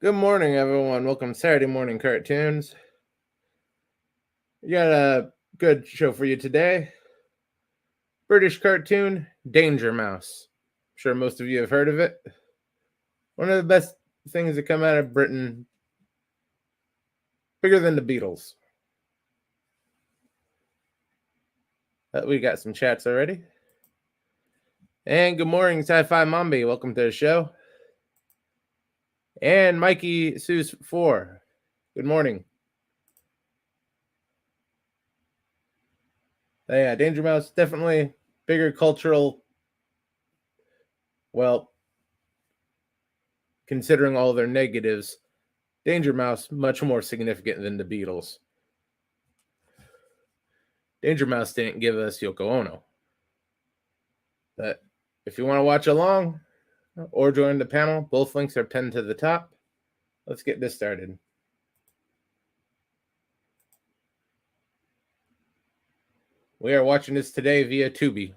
Good morning, everyone. Welcome to Saturday Morning Cartoons. We got a good show for you today. British cartoon, Danger Mouse. I'm sure most of you have heard of it. One of the best things that come out of Britain, bigger than the Beatles. We got some chats already. And good morning, Sci-Fi Mombi. Welcome to the show. And Mikey Seuss 4. Good morning. Yeah, Danger Mouse, definitely bigger cultural, well, considering all their negatives, Danger Mouse much more significant than the Beatles. Danger Mouse didn't give us Yoko Ono. But if you want to watch along or join the panel, both links are pinned to the top. Let's get this started. We are watching this today via Tubi.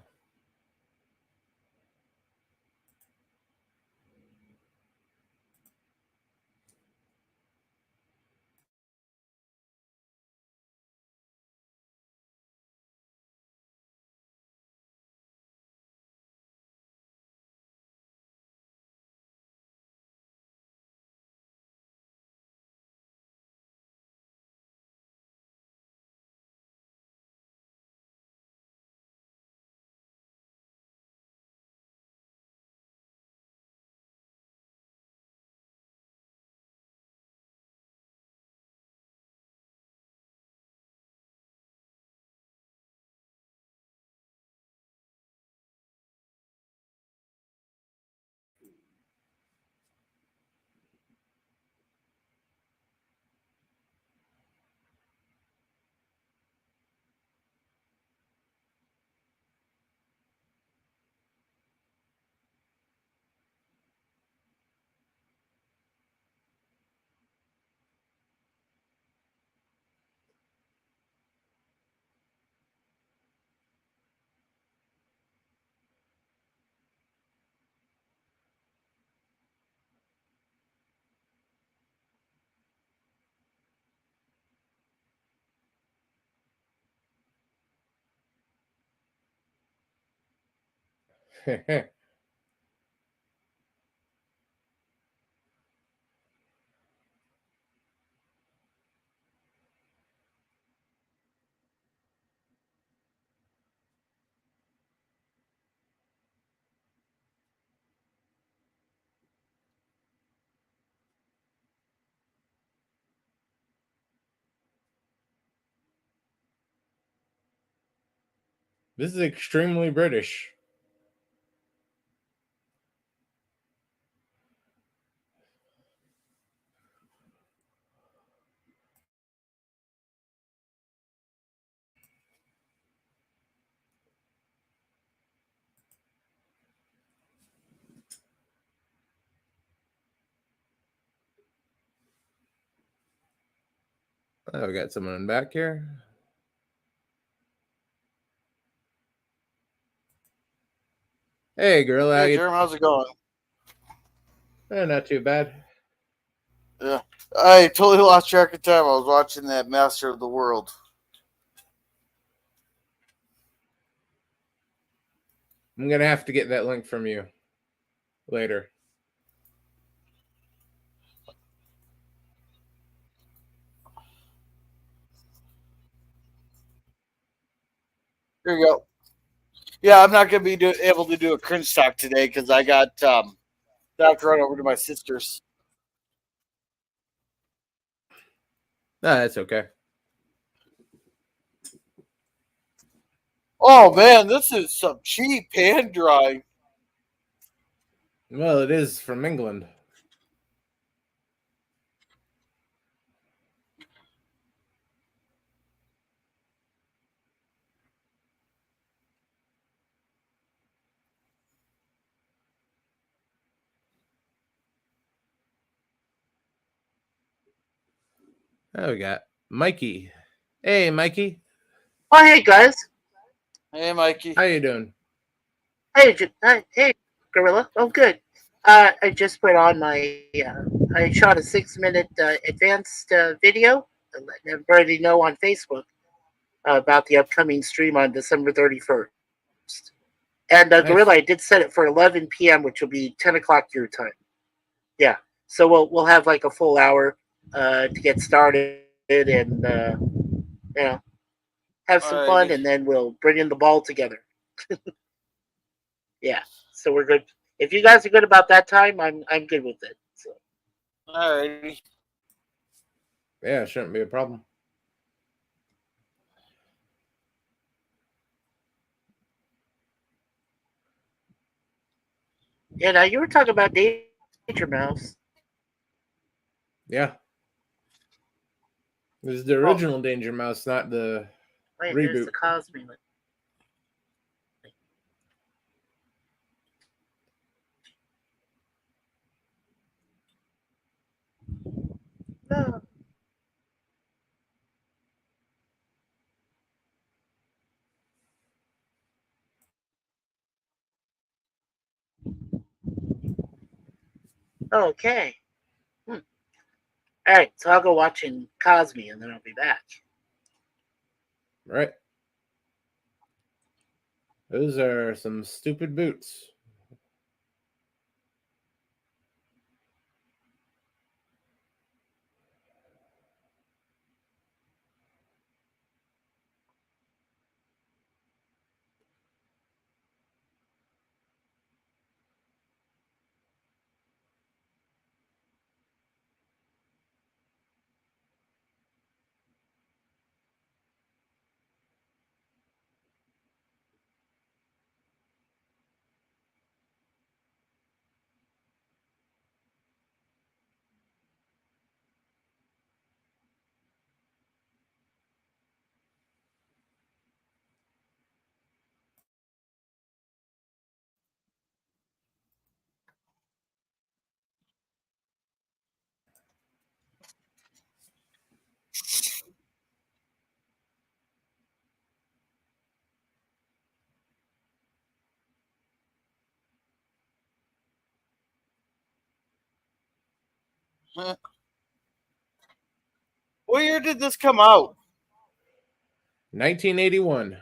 This is extremely British. Oh, we got someone back here. Hey, Gorilla. Hey, Germ, how's it going? Not too bad. Yeah, I totally lost track of time. I was watching that Master of the World. I'm going to have to get that link from you later. Here you go. Yeah, I'm not going to be able to do a cringe talk today because I got I have to run over to my sister's. No, that's okay. Oh man, this is some cheap hand drawing. Well, it is from England. Oh, we got Mikey. Hey, Mikey. Oh, hey guys. Hey, Mikey. How you doing? Hey, hey, Gorilla. Oh, good. I just put on my I shot a 6 minute advanced video and letting everybody know on Facebook about the upcoming stream on December 31st. And Gorilla, I did Nice. set it for 11 p.m., which will be 10 o'clock your time. Yeah, so we'll have like a full hour to get started and you know have some fun, and then Alrighty. we'll bring in the ball together. Yeah, so we're good. If you guys are good about that time, I'm good with it. So Alrighty. Yeah, it shouldn't be a problem. yeah, now you were talking about Danger Mouse. Yeah. This is the Oh, original Danger Mouse, not the Wait, there's reboot. the Cosby. Oh, okay. Hmm. All right, so I'll go watching Cosby, and then I'll be back. Right. Those are some stupid boots. what year did this come out? 1981.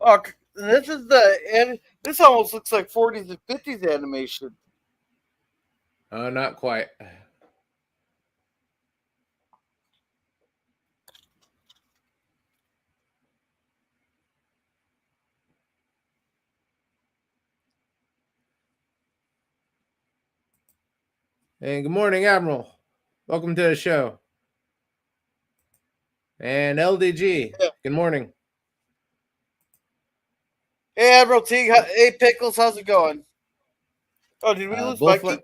Oh, this is and this almost looks like 40s and 50s animation. Not quite. And good morning, Admiral. Welcome to the show. And LDG, Yeah. good morning. Hey, Admiral T. Hey, Pickles. How's it going? Oh, did we lose Both Mikey? went.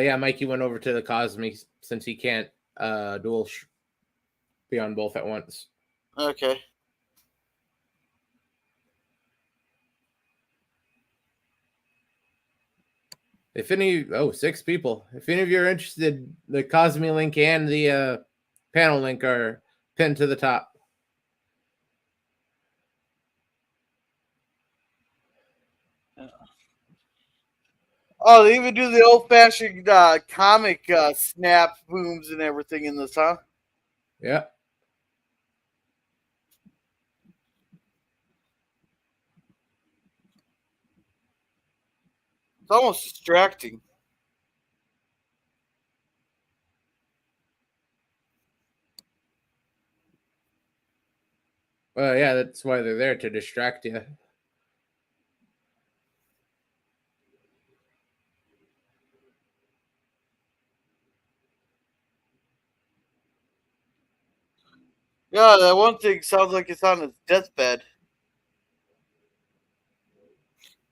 Yeah, Mikey went over to the Cosmic since he can't be on both at once. Okay. If any, 6 people. If any of you are interested, the Cosmi link and the panel link are pinned to the top. Oh, they even do the old-fashioned comic snap booms and everything in this, huh? Yeah. It's almost distracting. Well, yeah, that's why they're there, to distract you. Yeah, that one thing sounds like it's on his deathbed.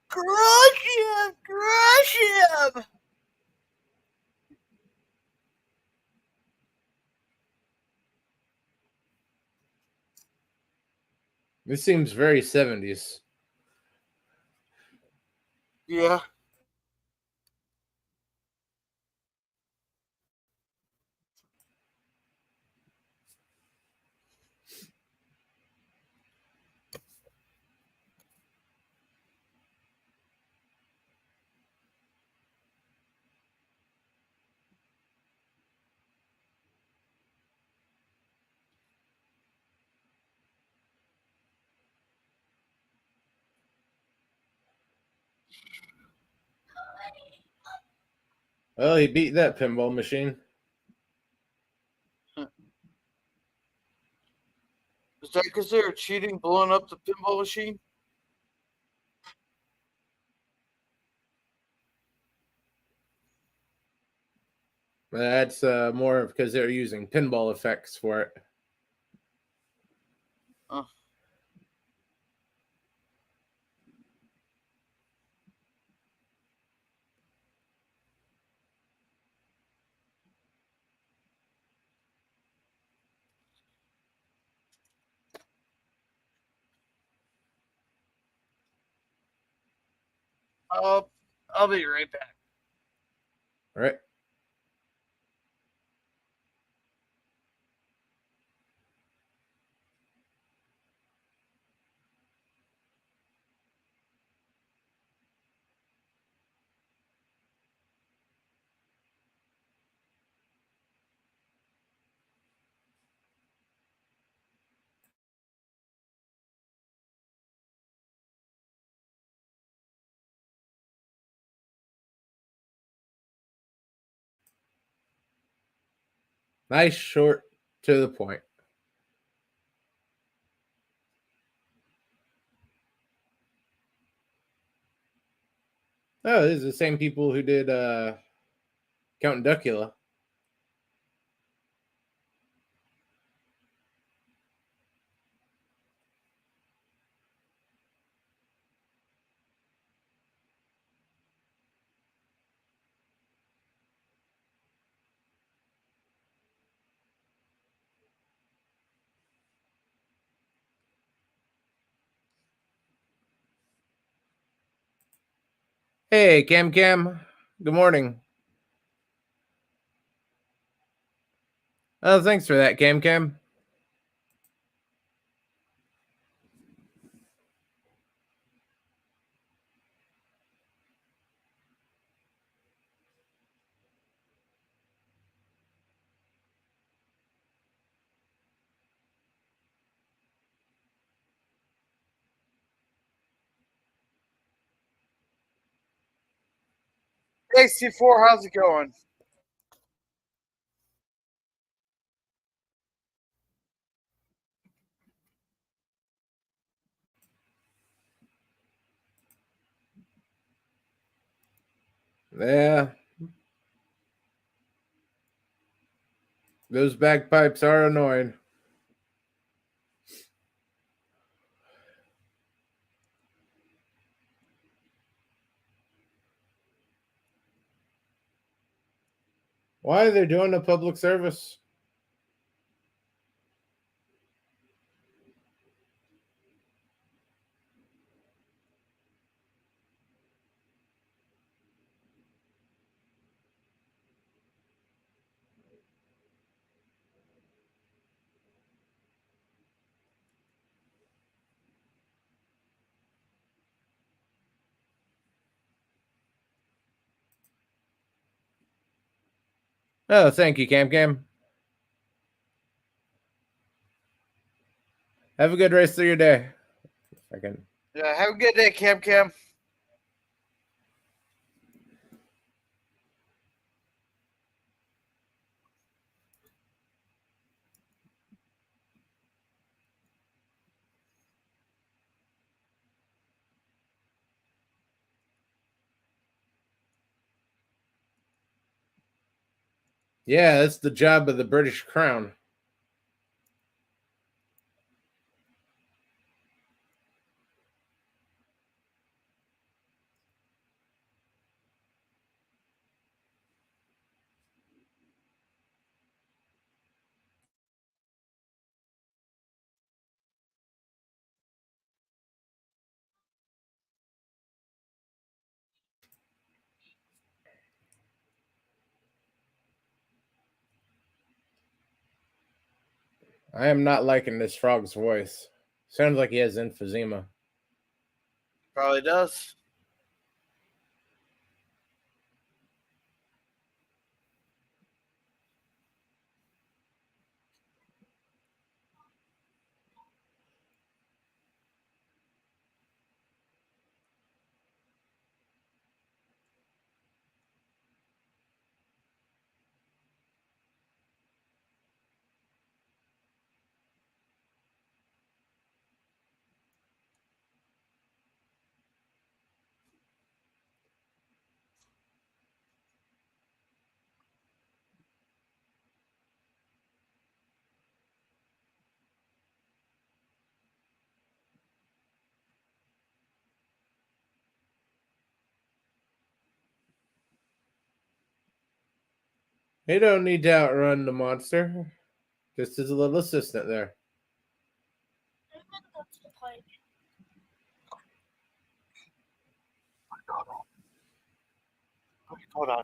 Crush him! Crush him! This seems very 70s. Yeah. Well, he beat that pinball machine. Is that because they were cheating, blowing up the pinball machine? That's more because they're using pinball effects for it. I'll be right back. All right. Nice, short, to the point. Oh, these are the same people who did Count Duckula. Hey, Cam Cam. Good morning. Oh, thanks for that, Cam Cam. Hey, C4, how's it going? Yeah. Those bagpipes are annoying. Why are they doing a public service? Oh, thank you, Cam Cam. Have a good rest of your day. I can. Yeah, have a good day, Cam Cam. Yeah, that's the job of the British Crown. I am not liking this frog's voice. Sounds like he has emphysema. Probably does. You don't need to outrun the monster. Just as a little assistant there. Hold on.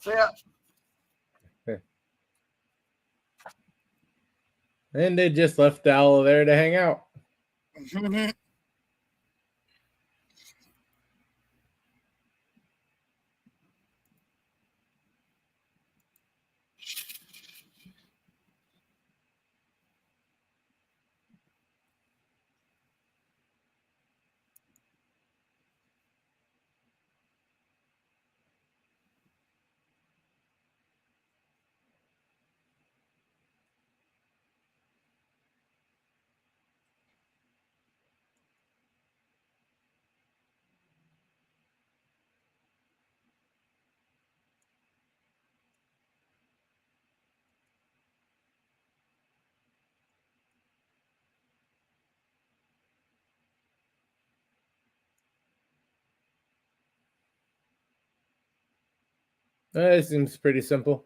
So yeah. And they just left the owl there to hang out. That seems pretty simple.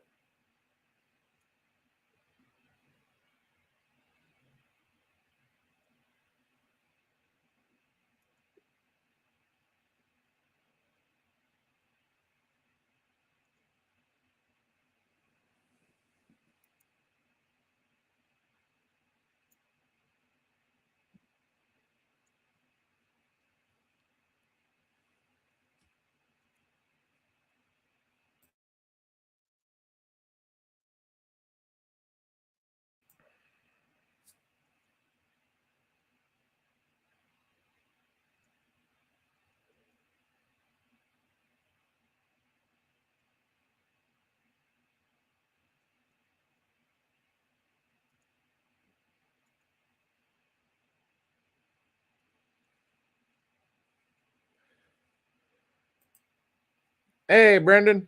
Hey, Brendan.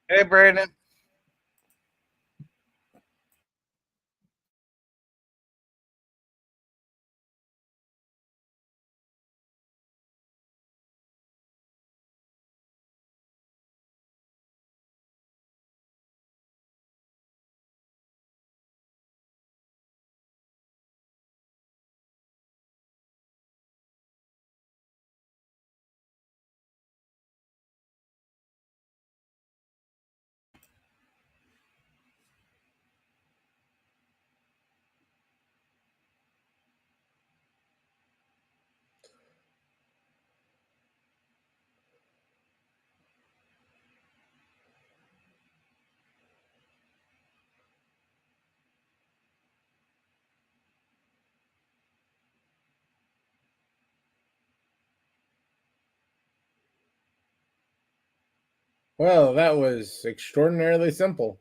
Hey, Brandon. Well, that was extraordinarily simple.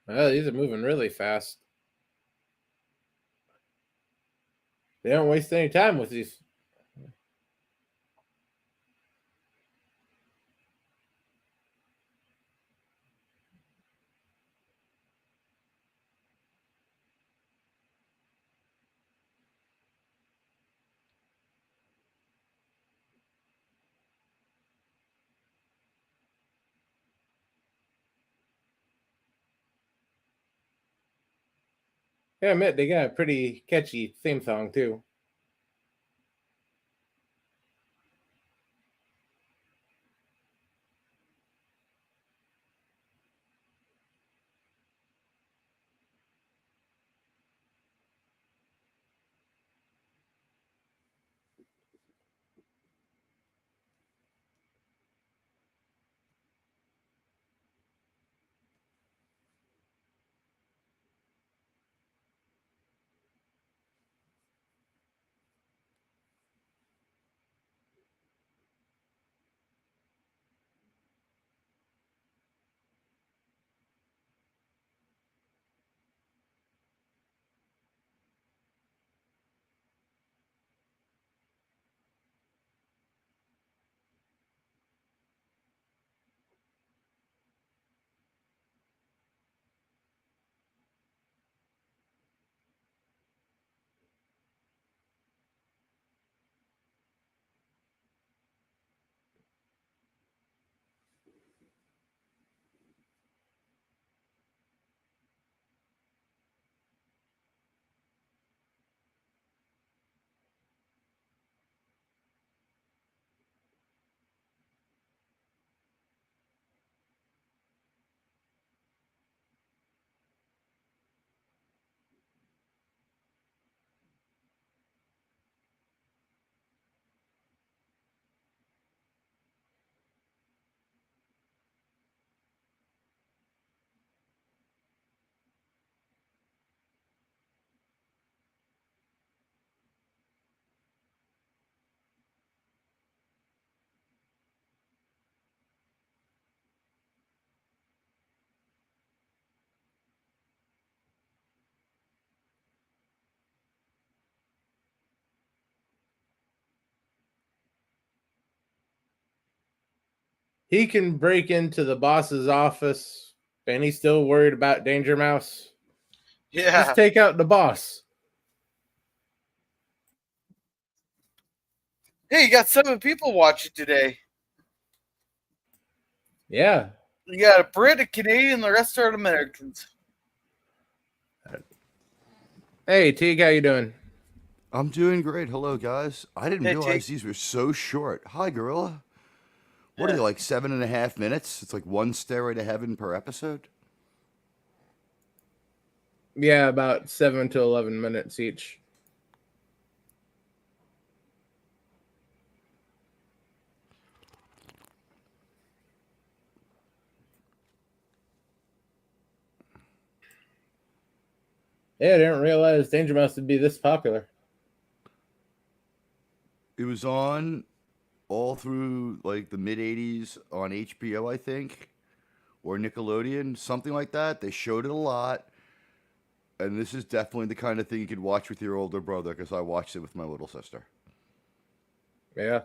Well, these are moving really fast. They don't waste any time with these. Yeah, I admit they got a pretty catchy theme song too. He can break into the boss's office, and he's still worried about Danger Mouse. Yeah. Just take out the boss. Hey, you got 7 people watching today. Yeah. You got a Brit, a Canadian, the rest are Americans. Hey, Teague, how you doing? I'm doing great. Hello, guys. I didn't Hey, realize Teague. these were so short. Hi, Gorilla. What are they, like 7.5 minutes? It's like one stairway to heaven per episode? Yeah, about 7 to 11 minutes each. Yeah, I didn't realize Danger Mouse would be this popular. It was on all through like the mid 80s on HBO, I think, or Nickelodeon, something like that. They showed it a lot. And this is definitely the kind of thing you could watch with your older brother because I watched it with my little sister. Yeah.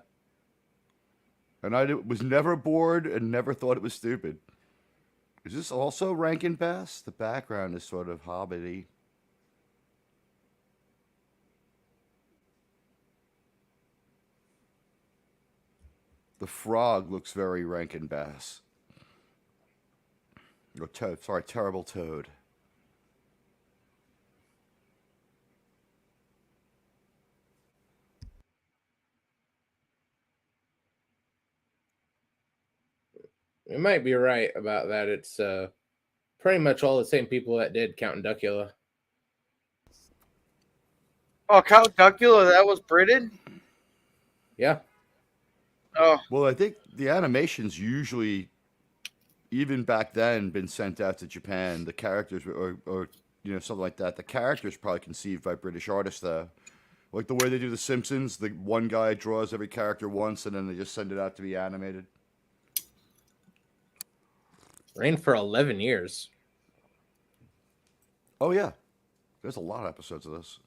And I was never bored and never thought it was stupid. Is this also Rankin Bass? The background is sort of hobbity. The frog looks very Rankin Bass. Or Toad. Sorry, Terrible Toad. You might be right about that. It's pretty much all the same people that did Count Duckula. Oh, Count Duckula, that was Britain? Yeah. Oh, Well, I think the animations usually, even back then, been sent out to Japan. The characters, or something like that. The characters probably conceived by British artists, though. Like the way they do The Simpsons, the one guy draws every character once, and then they just send it out to be animated. Ran for 11 years. Oh yeah, there's a lot of episodes of this.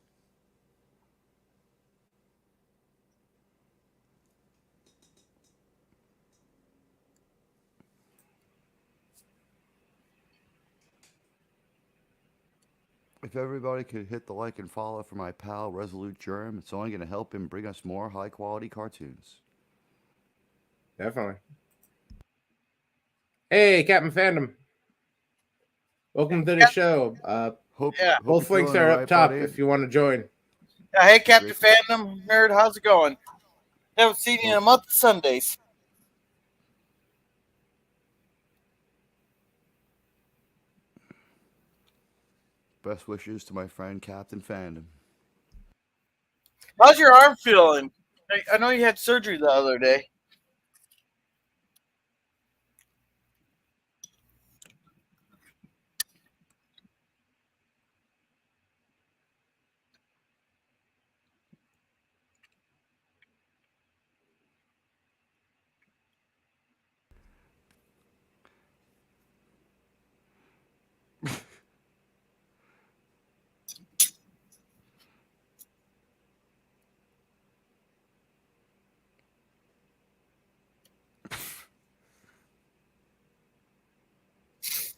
If everybody could hit the like and follow for my pal Resolute Germ, it's only going to help him bring us more high quality cartoons. Definitely. Hey, Captain Fandom. Welcome to the show. Hope Yeah. Both you're links feeling are all up right, top buddy. if you want to join. hey, Captain Great. Fandom Nerd, how's it going? Haven't seen you in a month of Sundays. Best wishes to my friend Captain Fandom. How's your arm feeling? I know you had surgery the other day.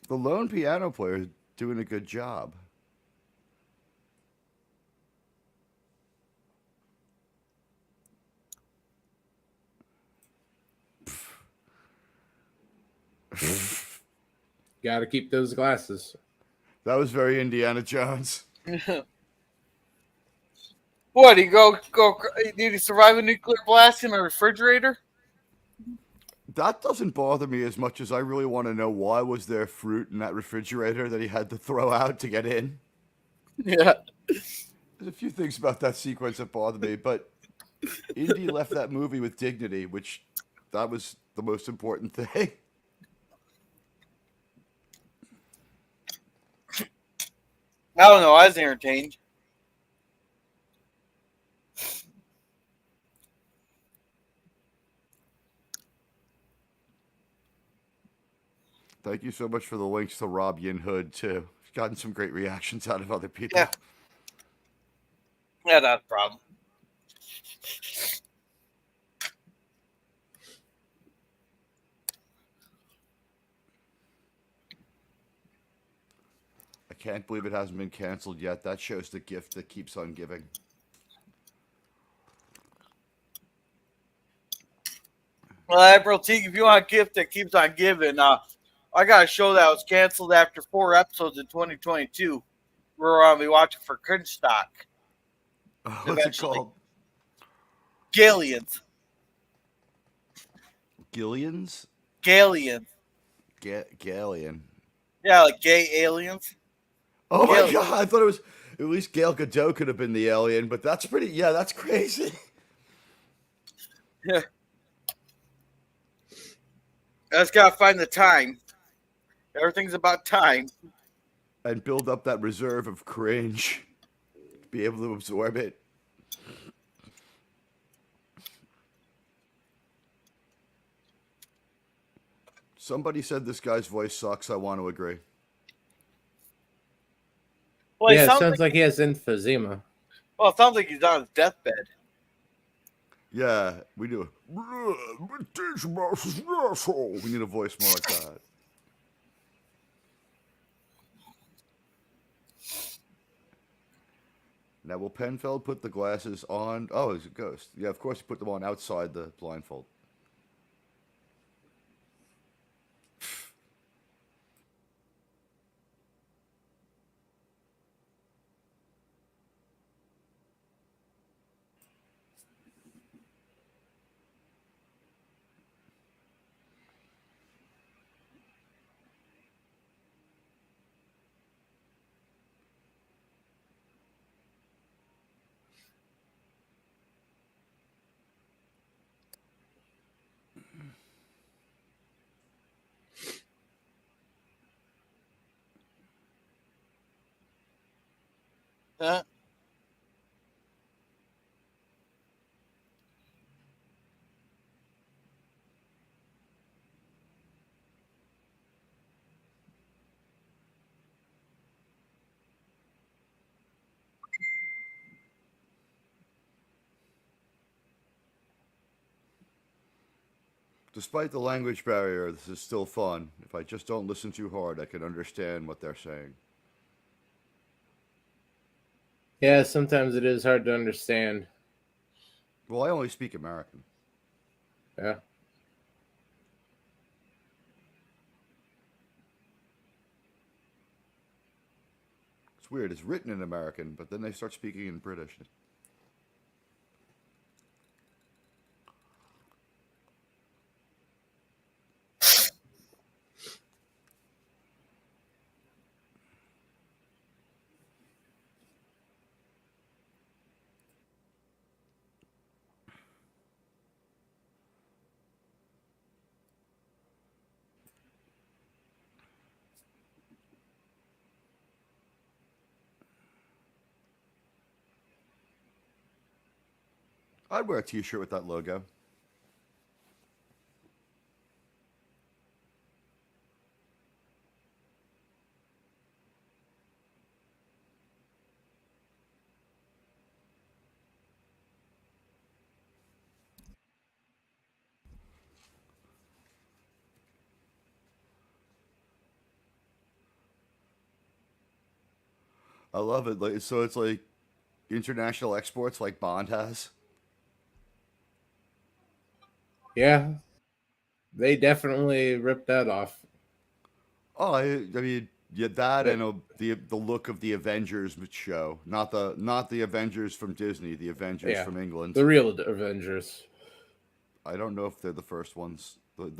The lone piano player is doing a good job. Got to keep those glasses. That was very Indiana Jones. What, did he survive a nuclear blast in a refrigerator? That doesn't bother me as much as I really want to know why was there fruit in that refrigerator that he had to throw out to get in. Yeah. There's a few things about that sequence that bother me, but Indy left that movie with dignity, which that was the most important thing. I don't know. I was entertained. Thank you so much for the links to Rob Yin Hood, too. I've gotten some great reactions out of other people. Yeah. Yeah, not a problem. I can't believe it hasn't been canceled yet. That shows the gift that keeps on giving. Well, April Teague, if you want a gift that keeps on giving, I got a show that was canceled after 4 episodes in 2022. We're going to be watching for Cringe Stock. What's it Eventually. called? Galians. Gillians? Galians. Galleon. Yeah, like gay aliens. Oh my Gillian. god, I thought it was at least Gal Gadot could have been the alien, but that's that's crazy. Yeah. I just got to find the time. Everything's about time. And build up that reserve of cringe. Be able to absorb it. Somebody said this guy's voice sucks. I want to agree. Well, Yeah, it it sounds sounds like he has emphysema. well, it sounds like he's on his deathbed. Yeah, we do. We need a voice more like that. Now, will Penfeld put the glasses on? Oh, he's a ghost. Yeah, of course he put them on outside the blindfold. Huh? Despite the language barrier, this is still fun. If I just don't listen too hard, I can understand what they're saying. Yeah, sometimes it is hard to understand. Well, I only speak American. Yeah. It's weird. It's written in American, but then they start speaking in British. I'd wear a T-shirt with that logo. I love it. Like, so it's like international exports, like Bond has. Yeah. They definitely ripped that off. Oh, I mean, yeah, that But, and the look of the Avengers show, not the Avengers from Disney, the Avengers yeah. from England. The real Avengers. I don't know if they're the first ones. The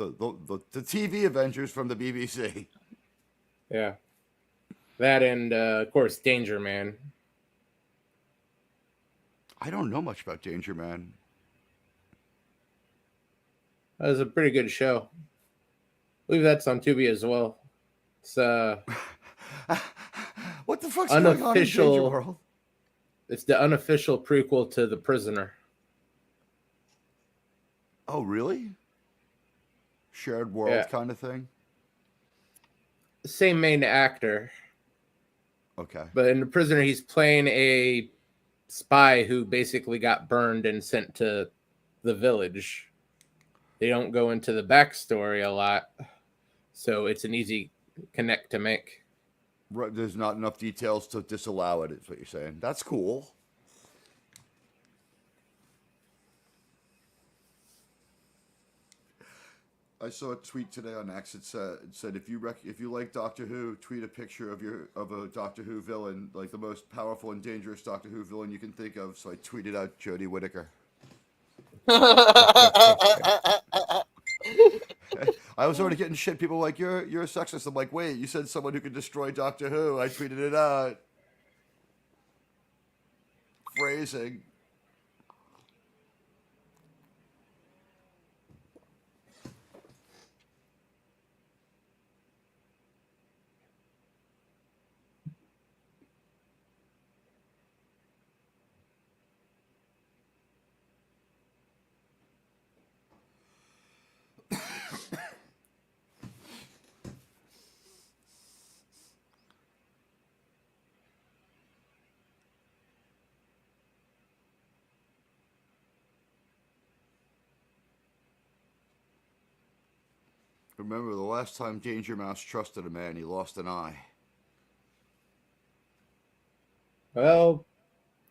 TV Avengers from the BBC. Yeah. That and, of course, Danger Man. I don't know much about Danger Man. That was a pretty good show. I believe that's on Tubi as well. It's What the fuck's going on in Danger unofficial. World? It's the unofficial prequel to The Prisoner. Oh, really? Shared world Yeah. kind of thing? Same main actor, Okay. but in The Prisoner, he's playing a spy who basically got burned and sent to the village. They don't go into the backstory a lot, so it's an easy connect to make. Right, there's not enough details to disallow it, is what you're saying. That's cool. I saw a tweet today on X. It said if you like Doctor Who, tweet a picture of a Doctor Who villain, like the most powerful and dangerous Doctor Who villain you can think of. So I tweeted out Jodie Whittaker. I was already getting shit. People were like, you're a sexist. I'm like, wait, you said someone who could destroy Doctor Who. I tweeted it out. Phrasing. Remember, the last time Danger Mouse trusted a man, he lost an eye. Well,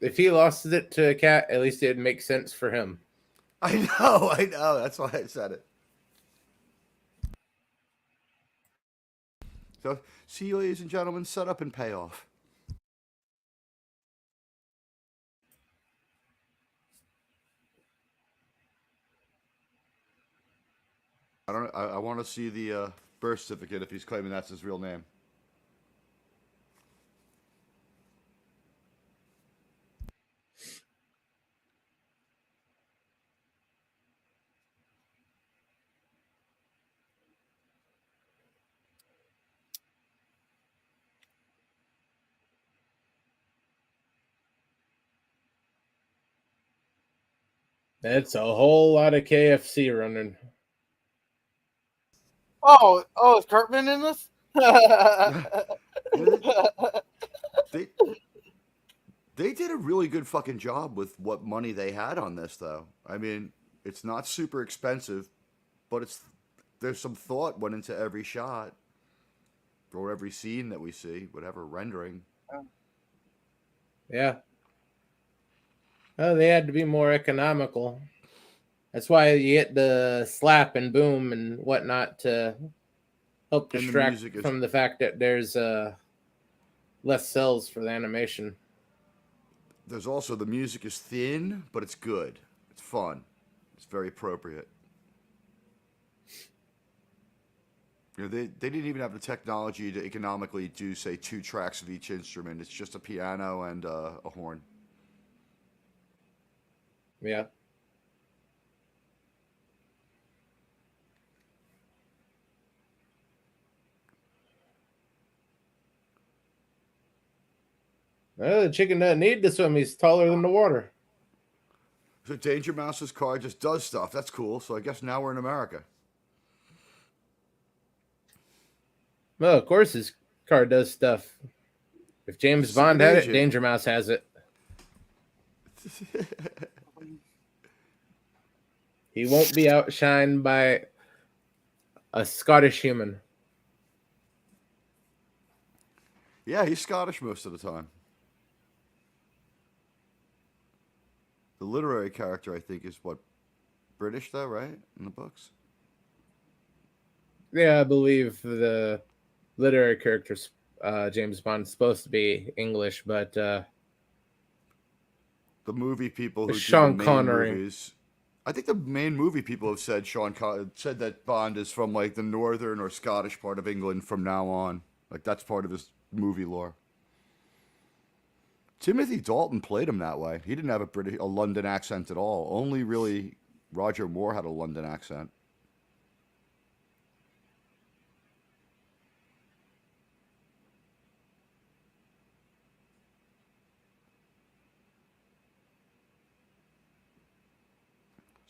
if he lost it to a cat, at least it'd make sense for him. I know. That's why I said it. So, see you, ladies and gentlemen, set up and pay off. I want to see the birth certificate if he's claiming that's his real name. It's a whole lot of KFC running. Oh, is Cartman in this? They they did a really good fucking job with what money they had on this, though. I mean, it's not super expensive, but there's some thought went into every shot or every scene that we see, whatever rendering. Yeah. Oh, they had to be more economical. That's why you get the slap and boom and whatnot to help And the distract music is from the fact that there's less cells for the animation. there's also the music is thin, but it's good. It's fun. It's very appropriate. You know, they didn't even have the technology to economically do, say, 2 tracks of each instrument. It's just a piano and a horn. Yeah. Well, the chicken doesn't need to swim. He's taller than the water. So Danger Mouse's car just does stuff. That's cool. So I guess now we're in America. Well, of course his car does stuff. If James Secret Bond had it, agent. Danger Mouse has it. He won't be outshined by a Scottish human. Yeah, he's Scottish most of the time. The literary character, I think, is what? British, though, right? In the books? Yeah, I believe the literary characters James Bond is supposed to be English, but The movie people who do the Sean main Connery. movies. I think the main movie people have said said that Bond is from like the northern or Scottish part of England from now on. Like that's part of his movie lore. Timothy Dalton played him that way. He didn't have a London accent at all. Only really Roger Moore had a London accent.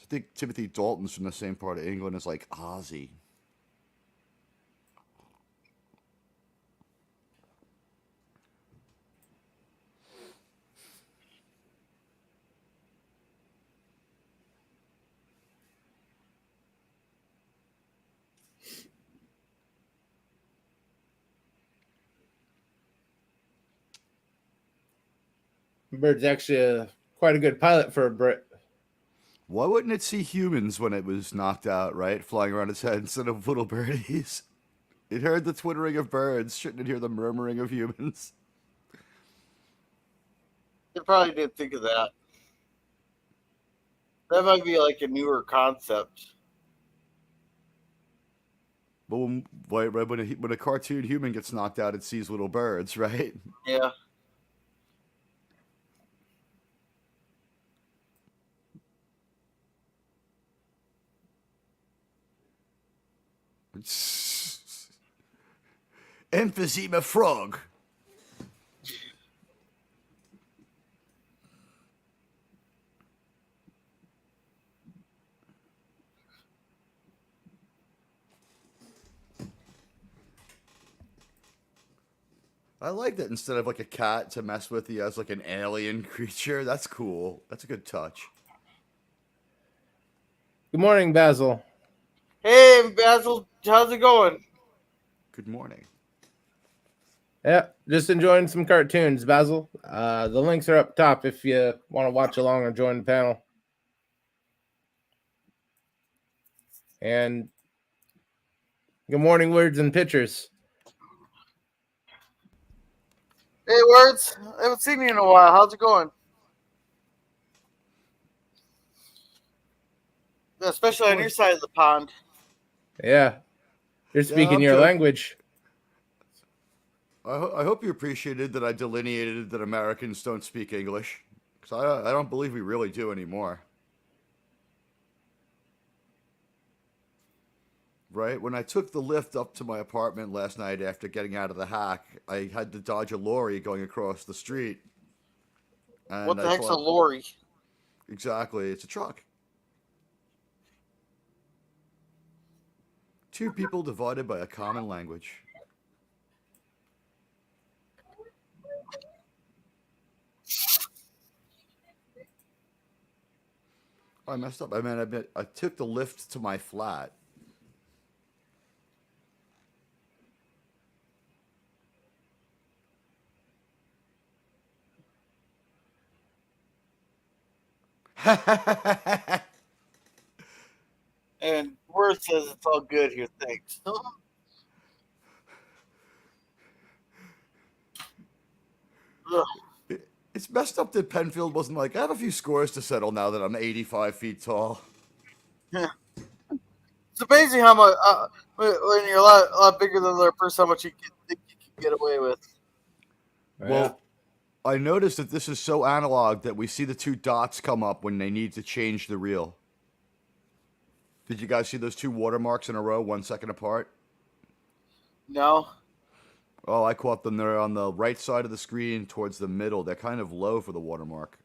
I think Timothy Dalton's from the same part of England as like Ozzy. Bird's actually quite a good pilot for a Brit. Why wouldn't it see humans when it was knocked out, right? Flying around its head instead of little birdies. It heard the twittering of birds. Shouldn't it hear the murmuring of humans? They probably didn't think of that. That might be like a newer concept. But when a cartoon human gets knocked out, it sees little birds, right? Yeah. Emphysema frog. I like that instead of like a cat to mess with, he has like an alien creature. That's cool. That's a good touch. Good morning, Basil. Hey, Basil, how's it going? Good morning. Yeah, just enjoying some cartoons, Basil. The links are up top if you want to watch along or join the panel. And good morning, words and pictures. Hey, Words, I haven't seen you in a while. How's it going? Especially on your side of the pond. Yeah, you're speaking I'm your joking. language. I hope you appreciated that I delineated that Americans don't speak English. Because I don't believe we really do anymore. Right? When I took the lift up to my apartment last night after getting out of the hack, I had to dodge a lorry going across the street. And What the I heck's a thought, lorry? exactly, it's a truck. Two people divided by a common language. I messed up. I took the lift to my flat. And Worth says it's all good here. Thanks. It's messed up that Penfield wasn't like, I have a few scores to settle now that I'm 85 feet tall. Yeah. It's amazing how much when you're a lot bigger than the other person, how much you think you can get away with. Well, I noticed that this is so analog that we see the two dots come up when they need to change the reel. Did you guys see those two watermarks in a row, 1 second apart? No. Oh, I caught them. They're on the right side of the screen towards the middle. They're kind of low for the watermark.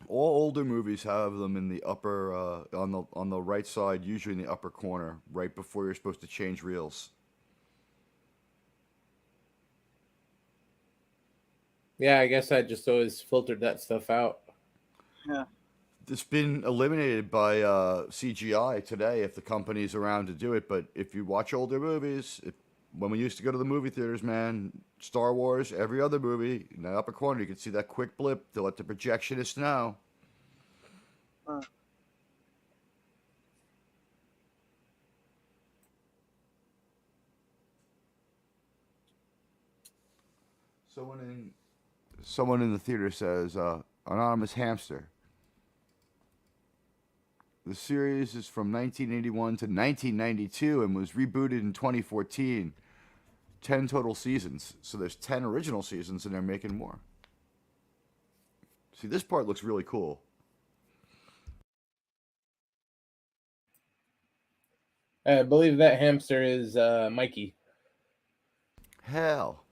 All older movies have them in the upper, on the right side, usually in the upper corner, right before you're supposed to change reels. Yeah, I guess I just always filtered that stuff out. Yeah. It's been eliminated by CGI today if the company's around to do it. But if you watch older movies, when we used to go to the movie theaters, man, Star Wars, every other movie, in the upper corner, you can see that quick blip to let the projectionists know. Someone in the theater says, anonymous hamster. The series is from 1981 to 1992 and was rebooted in 2014. 10 total seasons. So there's 10 original seasons and they're making more. See, this part looks really cool. I believe that hamster is Mikey. Hell.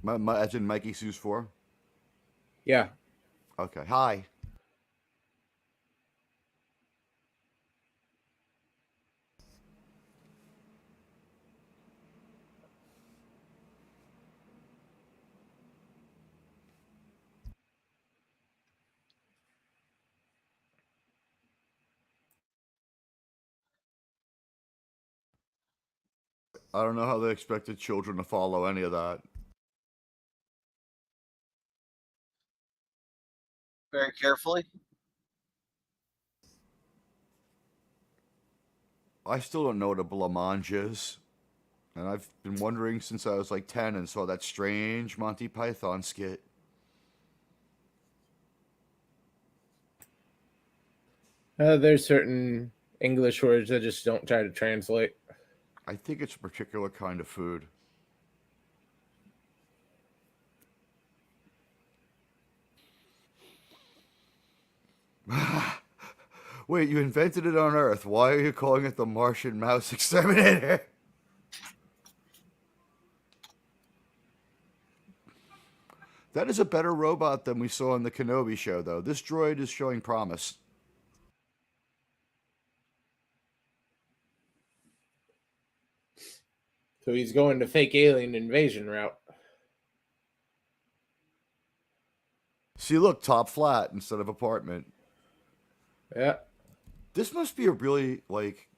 As in Mikey Sue's 4? Yeah. Okay. Hi. I don't know how they expected children to follow any of that. Very carefully. I still don't know what a blancmange is. And I've been wondering since I was like 10 and saw that strange Monty Python skit. There's certain English words that just don't try to translate. I think it's a particular kind of food. Wait, you invented it on Earth. Why are you calling it the Martian Mouse Exterminator? That is a better robot than we saw in the Kenobi show, though. This droid is showing promise. So he's going to fake alien invasion route. See, look, top flat instead of apartment. Yeah. This must be a really, like,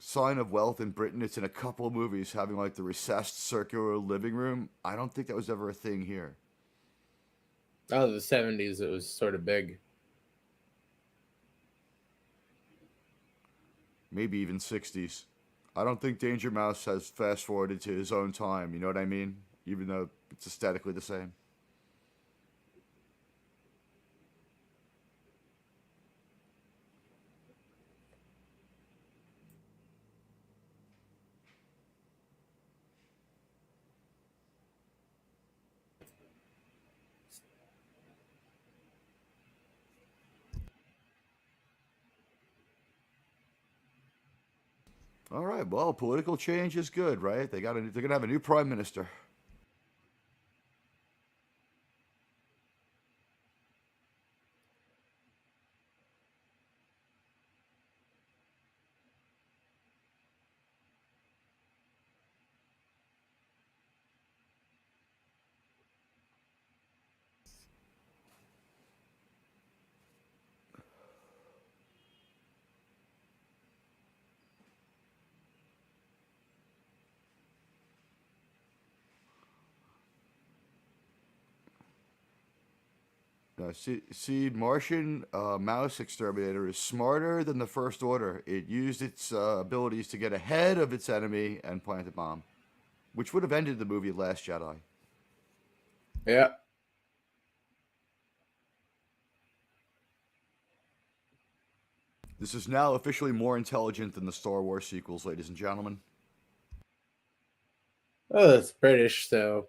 sign of wealth in Britain. It's in a couple of movies having, like, the recessed circular living room. I don't think that was ever a thing here. Oh, the 70s, it was sort of big. Maybe even 60s. I don't think Danger Mouse has fast forwarded to his own time, you know what I mean? Even though it's aesthetically the same. All right, well, political change is good, right? They're gonna have a new prime minister. See, Martian mouse exterminator is smarter than the First Order. It used its abilities to get ahead of its enemy and plant a bomb, which would have ended the movie Last Jedi. Yeah. This is now officially more intelligent than the Star Wars sequels, ladies and gentlemen. Oh, it's British, so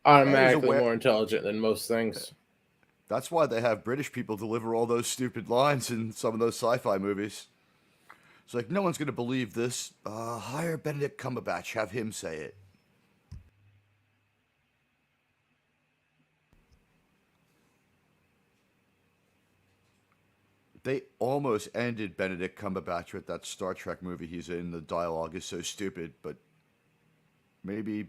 automatically more intelligent than most things. That's why they have British people deliver all those stupid lines in some of those sci-fi movies. It's like, no one's going to believe this. Hire Benedict Cumberbatch, have him say it. They almost ended Benedict Cumberbatch with that Star Trek movie he's in. The dialogue is so stupid, but maybe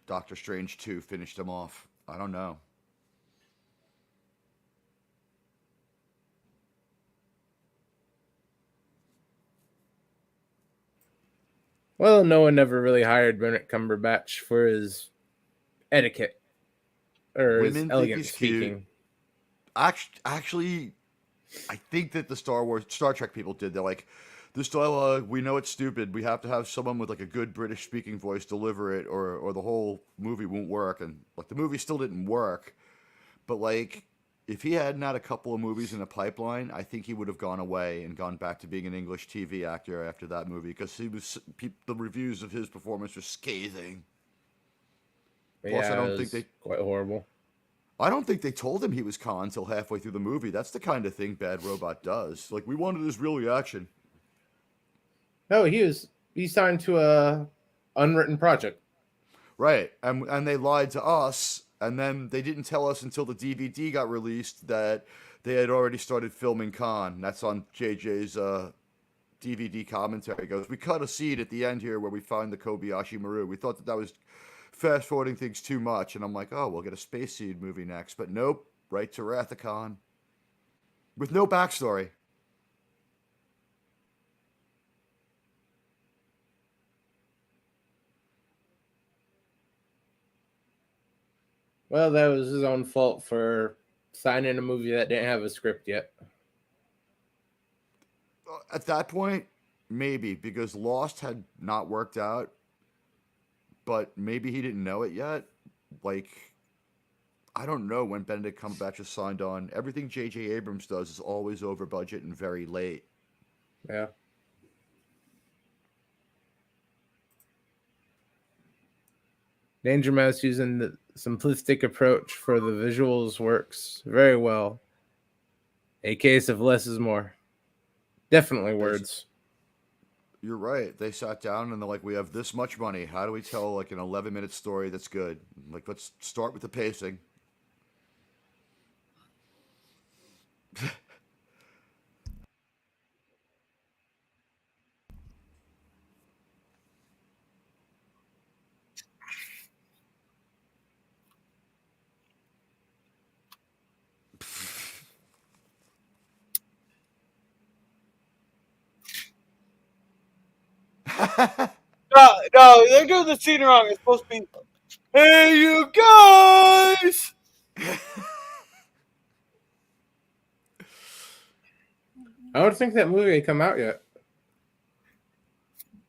Doctor Strange 2 finished him off. I don't know. Well, no one ever really hired Benedict Cumberbatch for his etiquette or his elegant speaking. Actually, I think that the Star Trek people did. They're like, this dialogue, we know it's stupid. We have to have someone with like a good British speaking voice deliver it, or the whole movie won't work. And like the movie still didn't work, but like if he hadn't had a couple of movies in the pipeline, I think he would have gone away and gone back to being an English TV actor after that movie because the reviews of his performance were scathing. Plus, I don't think quite horrible. I don't think they told him he was Khan until halfway through the movie. That's the kind of thing Bad Robot does. Like, we wanted his real reaction. No, he signed to a unwritten project. Right, and they lied to us, and then they didn't tell us until the DVD got released that they had already started filming Khan. That's on JJ's DVD commentary. It goes, we cut a scene at the end here where we find the Kobayashi Maru. We thought that was fast forwarding things too much, and I'm like, oh, we'll get a Space Seed movie next, but nope, right to Wrath of Khan with no backstory. Well, that was his own fault for signing a movie that didn't have a script yet. At that point, maybe, because Lost had not worked out, but maybe he didn't know it yet. Like, I don't know when Benedict Cumberbatch is signed on. Everything J.J. Abrams does is always over budget and very late. Yeah. Danger Mouse using the simplistic approach for the visuals works very well. A case of less is more. Definitely words. You're right. They sat down and they're like, we have this much money. How do we tell like an 11-minute story that's good? Like, let's start with the pacing. No, they're doing the scene wrong. It's supposed to be, hey, you guys! I don't think that movie had come out yet.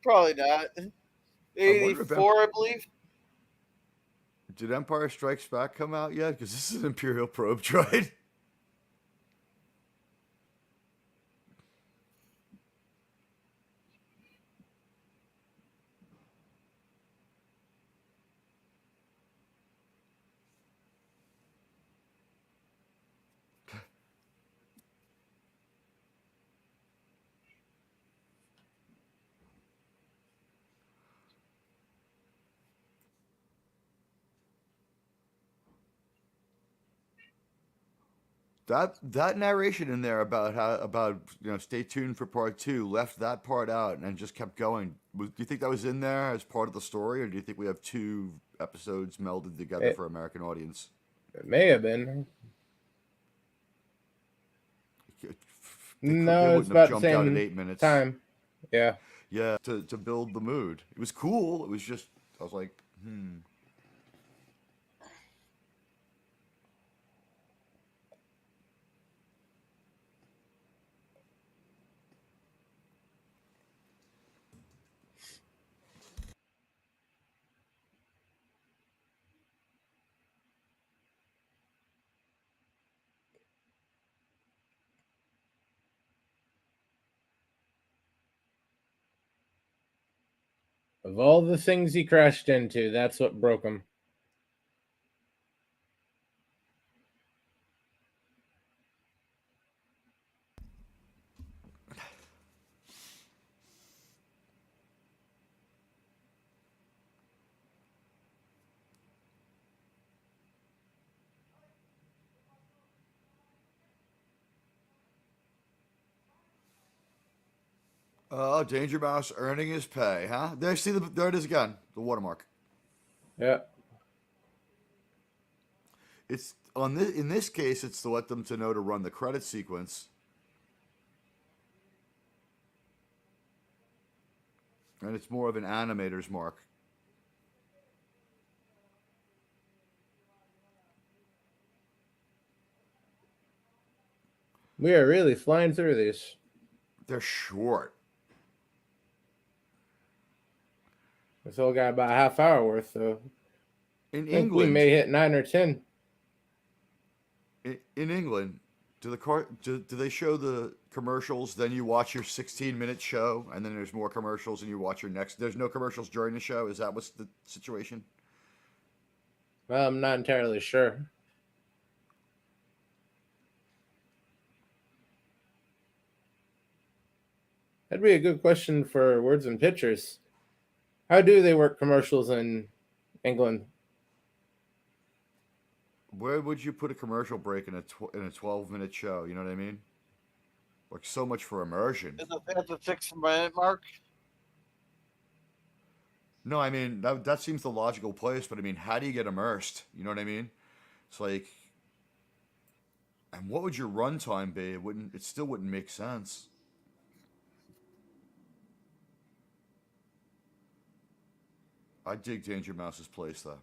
Probably not. 84, I believe. Did Empire Strikes Back come out yet? Because this is an Imperial probe droid. That narration in there about stay tuned for part 2 left that part out and just kept going. Do you think that was in there as part of the story, or do you think we have 2 episodes melded together for American audience? It may have been. No, it's about the same 8 minutes. time. Yeah. Yeah, to build the mood. It was cool. It was just, I was like, Of all the things he crashed into, that's what broke him. Oh, Danger Mouse earning his pay, huh? There, see, there it is again, the watermark. Yeah. It's on this. In this case, it's to let them to know to run the credit sequence, and it's more of an animator's mark. We are really flying through these. They're short. This all got about a half hour worth, so In I think we England, may hit 9 or 10. in England, do they show the commercials? Then you watch your 16-minute show, and then there's more commercials, and you watch your next. There's no commercials during the show. Is that what's the situation? Well, I'm not entirely sure. That'd be a good question for Words and Pictures. How do they work commercials in England? Where would you put a commercial break in a 12-minute show? You know what I mean? Like so much for immersion. Is it at the 6-minute mark? No, I mean that seems the logical place, but I mean, how do you get immersed? You know what I mean? It's like, and what would your runtime be? It still wouldn't make sense. I dig Danger Mouse's place though.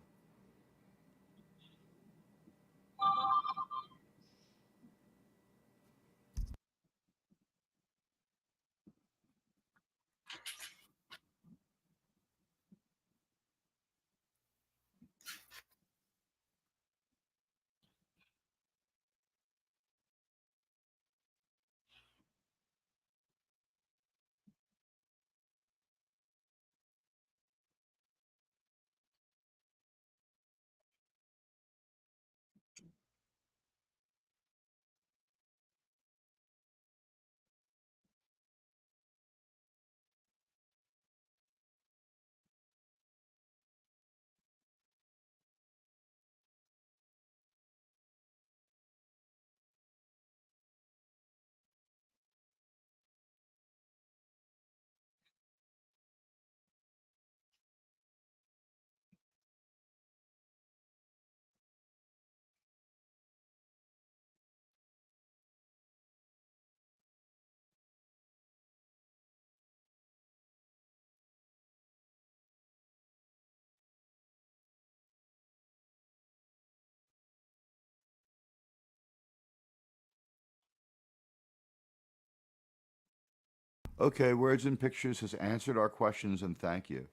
Okay, Words and Pictures has answered our questions and thank you.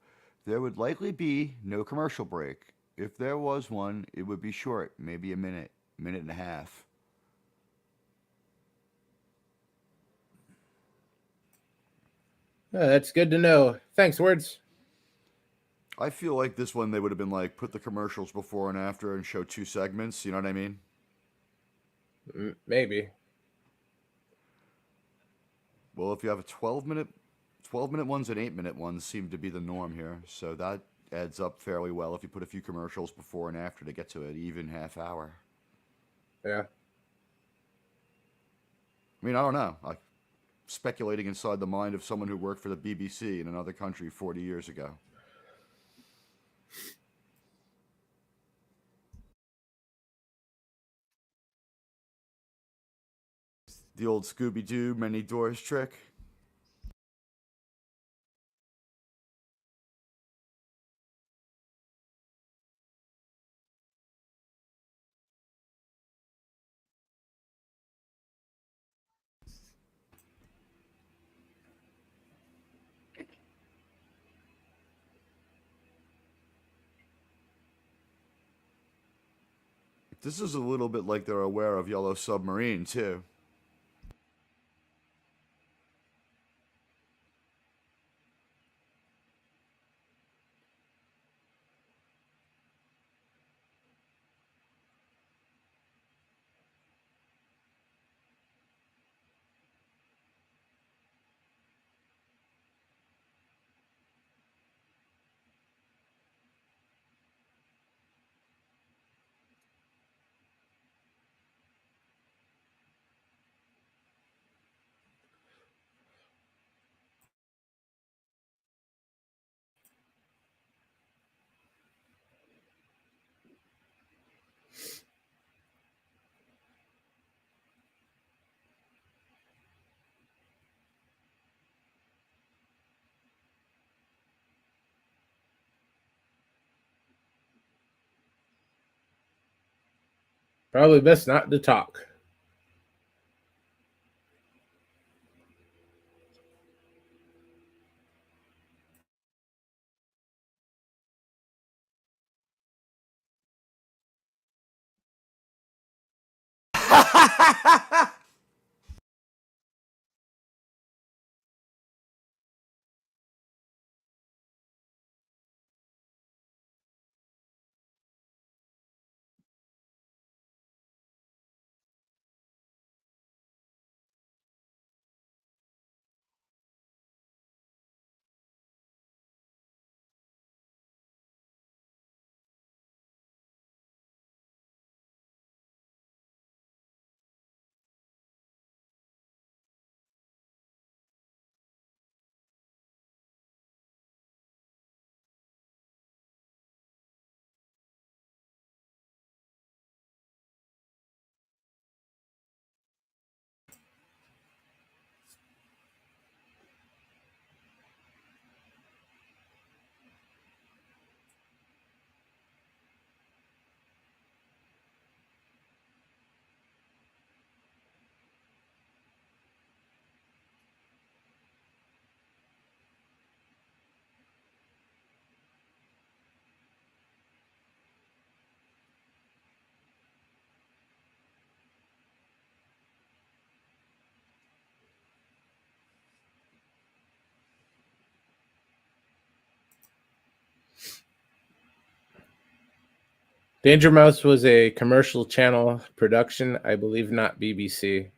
There would likely be no commercial break. If there was one, it would be short, maybe a minute, minute and a half. That's good to know. Thanks, Words. I feel like this one they would have been like put the commercials before and after and show 2 segments. You know what I mean? Maybe. Well, if you have a 12-minute ones and 8-minute ones seem to be the norm here. So that adds up fairly well if you put a few commercials before and after to get to an even half hour. Yeah. I mean, I don't know. I'm speculating inside the mind of someone who worked for the BBC in another country 40 years ago. The old Scooby-Doo many doors trick. This is a little bit like they're aware of Yellow Submarine, too. Probably best not to talk. Danger Mouse was a commercial channel production, I believe not BBC.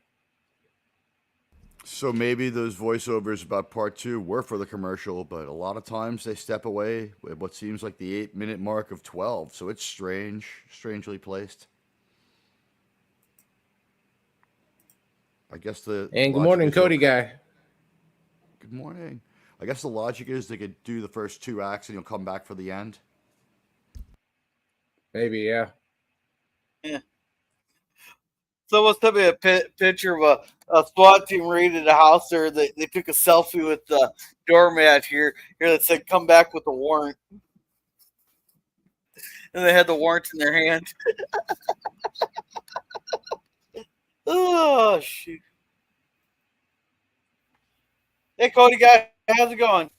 So maybe those voiceovers about part 2 were for the commercial, but a lot of times they step away at what seems like the 8-minute mark of 12. So it's strangely placed. I guess the And good logic morning, is they'll Cody guy. Good morning. I guess the logic is they could do the first 2 acts and you'll come back for the end. Maybe, yeah. Yeah. Someone sent me a picture of a SWAT team raided a house there. They took a selfie with the doormat here that said, "Come back with a warrant." And they had the warrant in their hand. Oh, shoot. Hey, Cody guy, how's it going?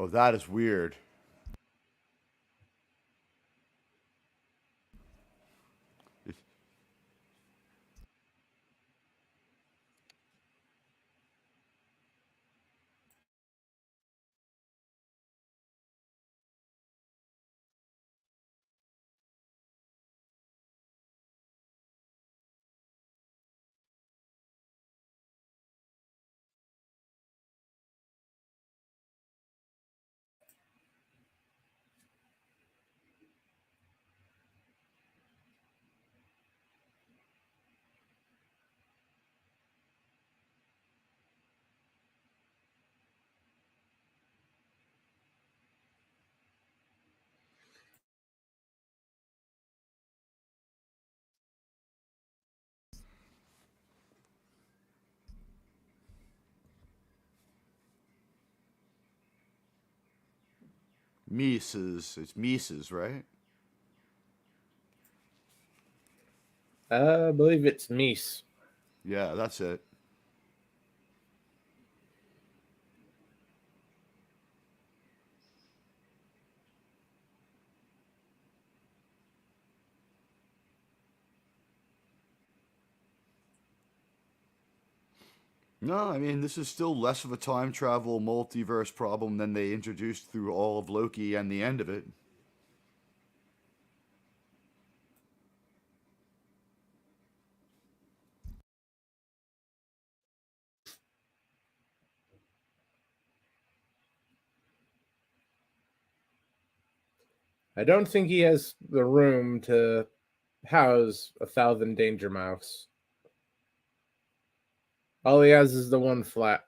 Oh, that is weird. It's Mises, right? I believe it's Mies. Yeah, that's it. No, I mean, this is still less of a time travel multiverse problem than they introduced through all of Loki and the end of it. I don't think he has the room to house 1,000 danger mouse. All he has is the one flat.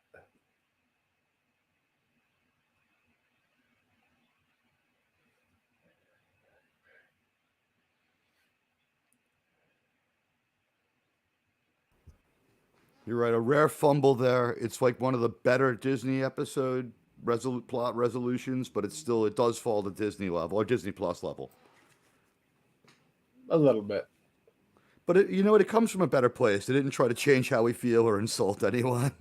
You're right, a rare fumble there. It's like one of the better Disney episode plot resolutions, but it does fall to Disney level or Disney Plus level. A little bit. But you know what? It comes from a better place. They didn't try to change how we feel or insult anyone.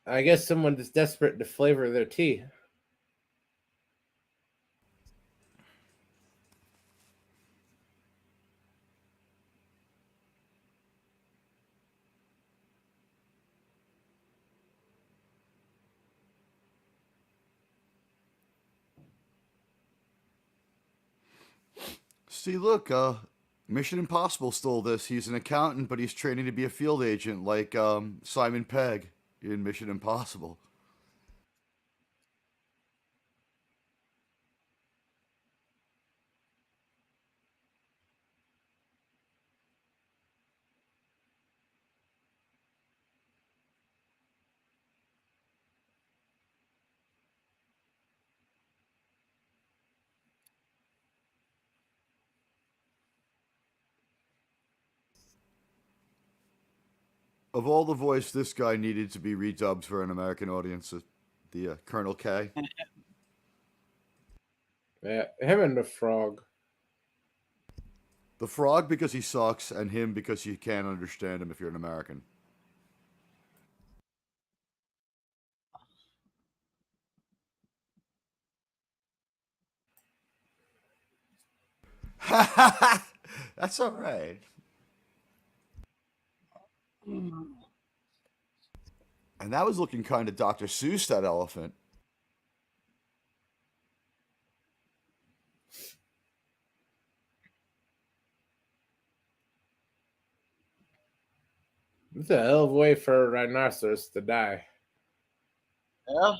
I guess someone is desperate to flavor their tea. See, look, Mission Impossible stole this. He's an accountant, but he's training to be a field agent, like Simon Pegg in Mission Impossible. Of all the voice, this guy needed to be redubbed for an American audience. The Colonel K. Yeah, him and the frog. The frog because he sucks, and him because you can't understand him if you're an American. That's all right. And that was looking kind of Dr. Seuss, that elephant. It's a hell of a way for a rhinoceros to die. Yeah.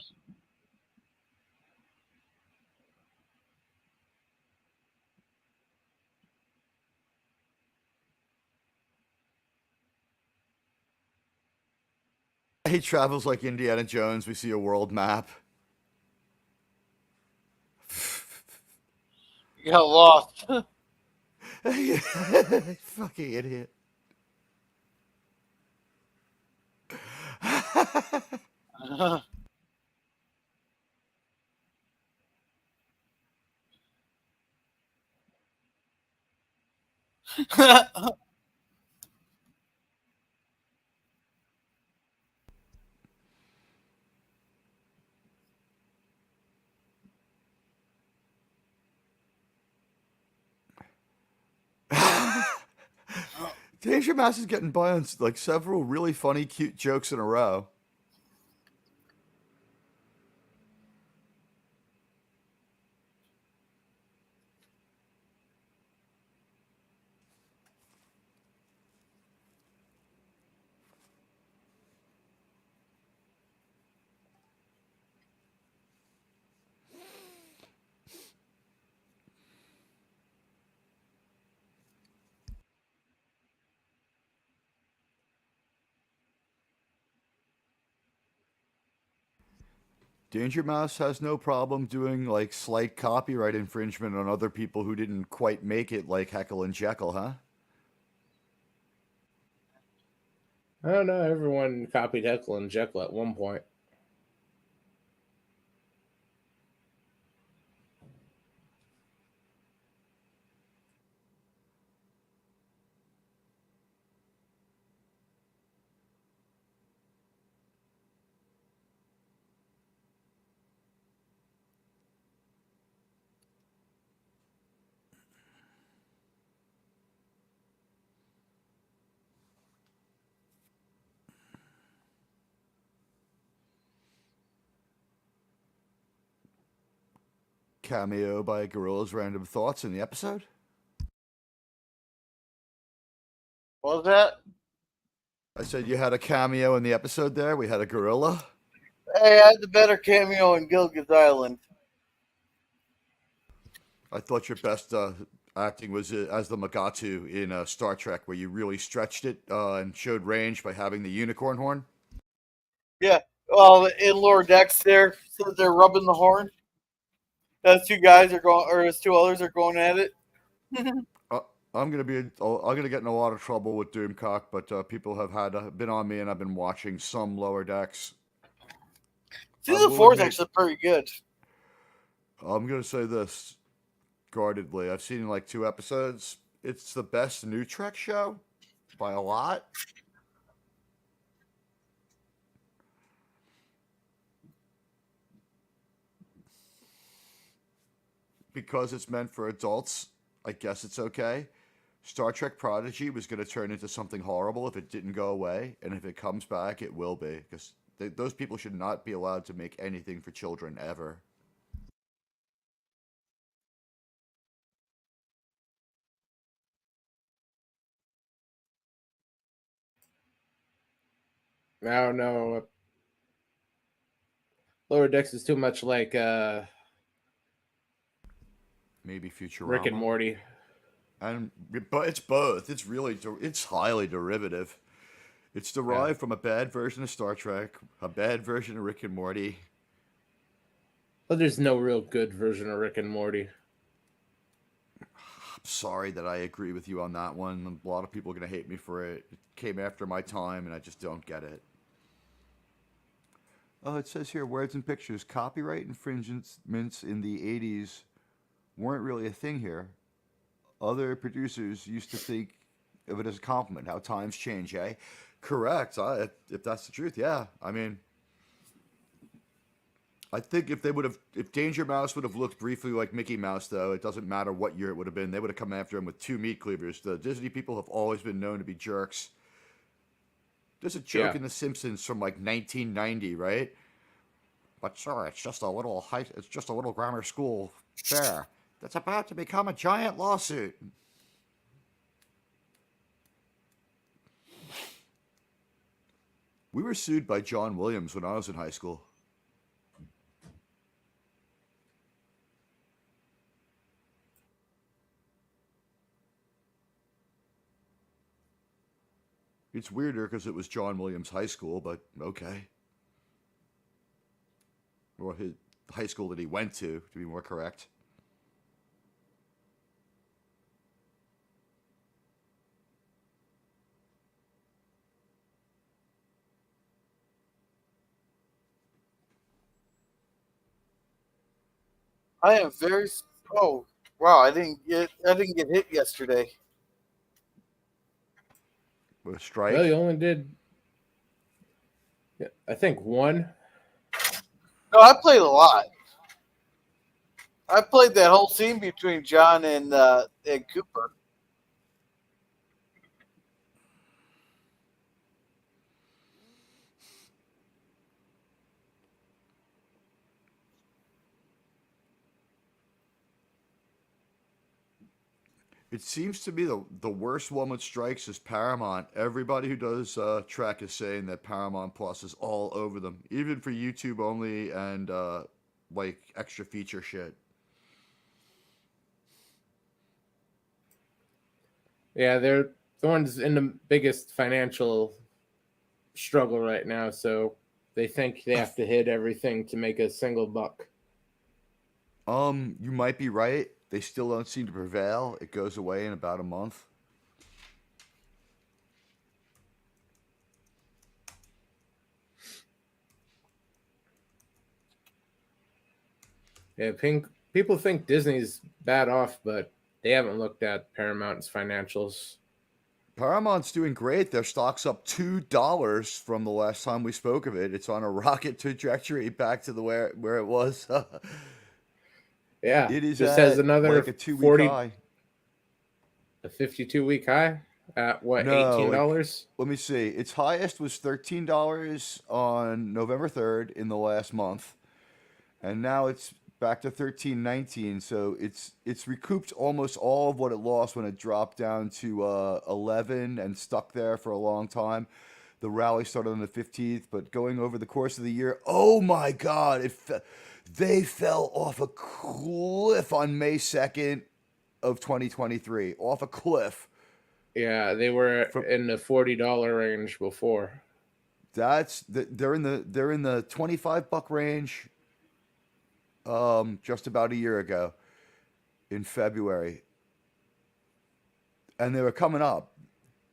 He travels like Indiana Jones. We see a world map. You got lost. Fucking idiot. Danger Mouse is getting by on like several really funny, cute jokes in a row. Danger Mouse has no problem doing like slight copyright infringement on other people who didn't quite make it, like Heckle and Jekyll, huh? I don't know. Everyone copied Heckle and Jekyll at one point. Cameo by Gorilla's Random Thoughts in the episode. What was that? I said you had a cameo in the episode there. We had a gorilla. Hey, I had the better cameo in Gilligan's Island. I thought your best acting was as the Magatu in Star Trek, where you really stretched it and showed range by having the unicorn horn. Yeah, well, in lower decks there, so they're rubbing the horn. Those two guys are going, or those two others are going at it. I'm gonna get in a lot of trouble with Doomcock, but people have been on me, and I've been watching some lower decks. Season 4 is actually pretty good. I'm gonna say this guardedly. I've seen like 2 episodes. It's the best new Trek show by a lot. Because it's meant for adults, I guess it's okay. Star Trek Prodigy was going to turn into something horrible if it didn't go away, and if it comes back, it will be, because those people should not be allowed to make anything for children ever. I don't know. Lower Decks is too much like Maybe Futurama. Rick and Morty. But it's both. It's highly derivative. It's derived from a bad version of Star Trek, a bad version of Rick and Morty. But there's no real good version of Rick and Morty. I'm sorry that I agree with you on that one. A lot of people are going to hate me for it. It came after my time, and I just don't get it. Oh, it says here, words and pictures. Copyright infringements in the 80s weren't really a thing here. Other producers used to think of it as a compliment. How times change, eh? Correct. If that's the truth, yeah. I mean, I think if Danger Mouse would have looked briefly like Mickey Mouse, though, it doesn't matter what year it would have been. They would have come after him with 2 meat cleavers. The Disney people have always been known to be jerks. There's a joke in The Simpsons from like 1990, right? But sir, it's just a little grammar school fair that's about to become a giant lawsuit. We were sued by John Williams when I was in high school. It's weirder because it was John Williams High School, but okay. Or his high school that he went to be more correct. I am very. Oh wow! I didn't get hit yesterday. With a strike? Well, you only did, I think, 1. No, I played a lot. I played that whole scene between John and Cooper. It seems to be the worst one with strikes is Paramount. Everybody who does Trek is saying that Paramount Plus is all over them, even for YouTube only and like extra feature shit. Yeah, they're the ones in the biggest financial struggle right now, so They think they have to hit everything to make a single buck. You might be right. They still don't seem to prevail. It goes away in about a month. Yeah, people think Disney's bad off, but they haven't looked at Paramount's financials. Paramount's doing great. Their stock's up $2 from the last time we spoke of it. It's on a rocket trajectory back to the where it was. Yeah, It is just at has another like a 2 week 40, high. a 52-week high at what, No, $18? let me see. Its highest was $13 on November 3rd in the last month, and now it's back to 13.19. So it's recouped almost all of what it lost when it dropped down to 11 and stuck there for a long time. The rally started on the 15th, but going over the course of the year, oh my God, they fell off a cliff on May 2nd of 2023, off a cliff. Yeah, they were From in the $40 range before. they're in the $25 range just about a year ago in February. And they were coming up.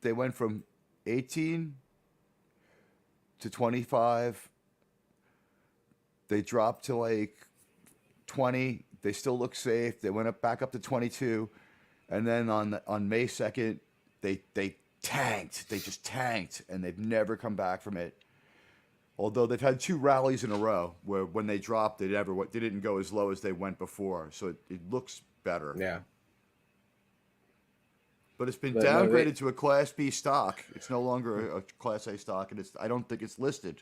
They went from 18 to 25. They dropped to like 20. They still look safe. They went up back up to 22. And then on May 2nd, they tanked. They just tanked and they've never come back from it. Although they've had 2 rallies in a row where when they dropped, they didn't go as low as they went before. So it looks better. Yeah. But it's been But no, downgraded to a Class B stock. It's no longer a Class A stock, and I don't think it's listed.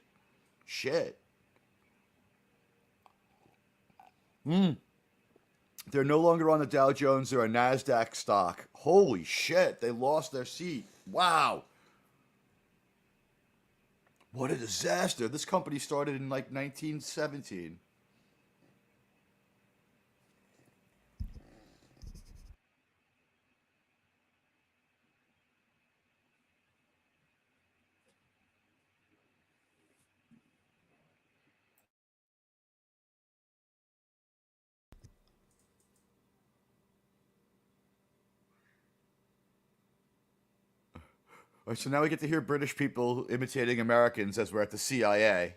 Shit. They're no longer on the Dow Jones. They're a NASDAQ stock. Holy shit. They lost their seat. Wow. What a disaster. This company started in like 1917. All right, so now we get to hear British people imitating Americans as we're at the CIA.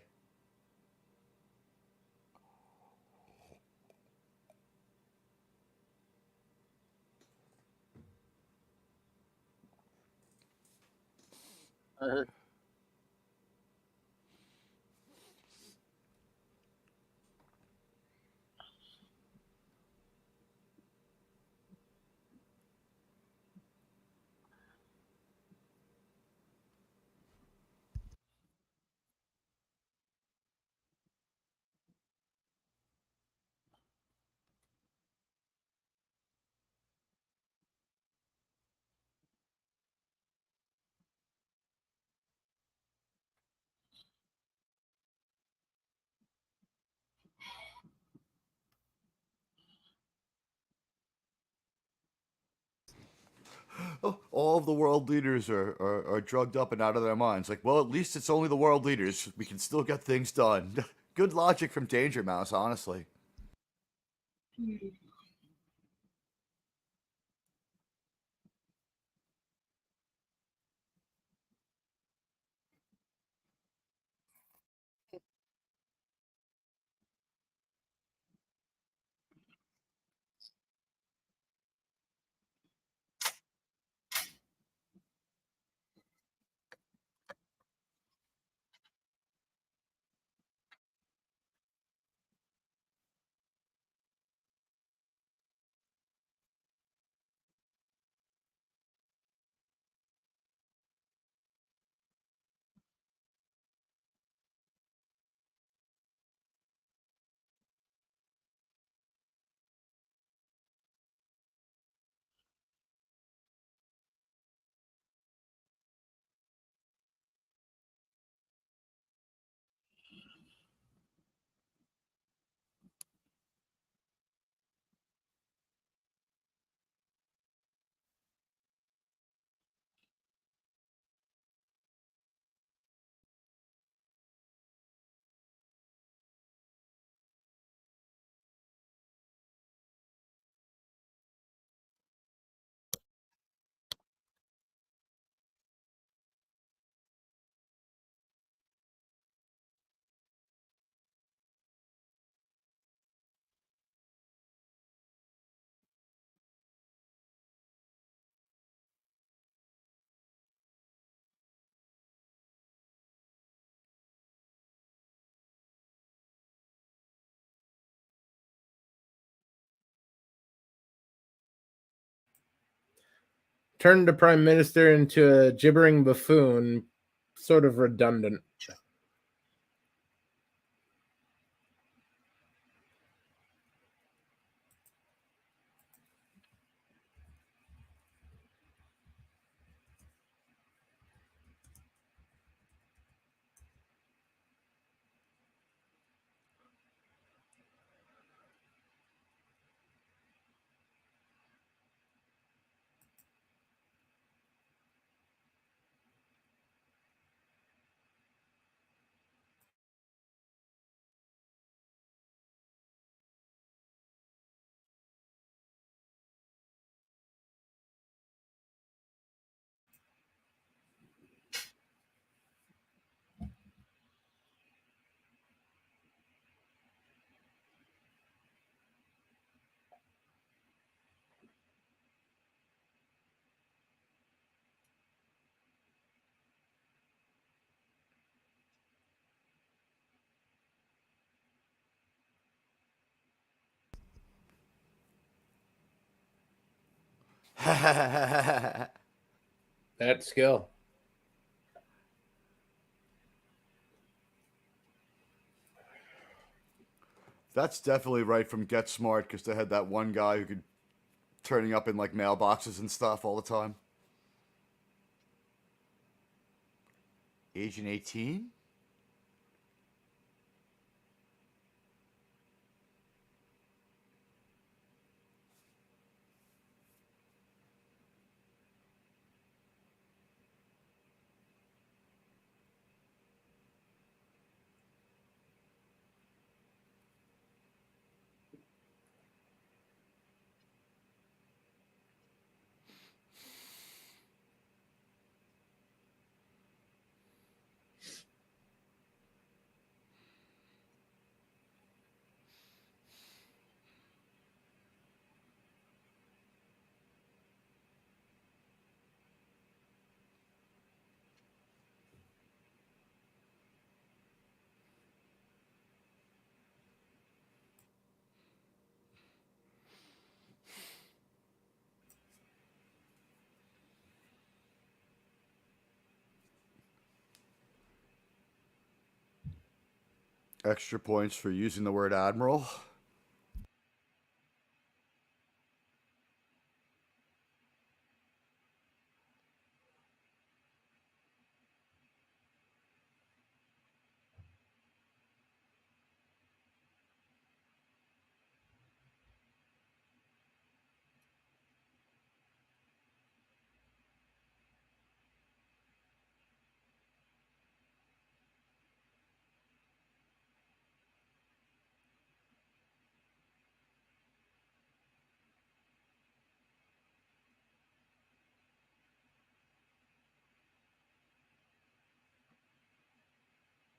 All of the world leaders are drugged up and out of their minds. Like, well, at least it's only the world leaders. We can still get things done. Good logic from Danger Mouse, honestly. turned the prime minister into a gibbering buffoon, sort of redundant. That skill. That's definitely right from Get Smart because they had that one guy who could turning up in like mailboxes and stuff all the time. Agent 18? Extra points for using the word admiral.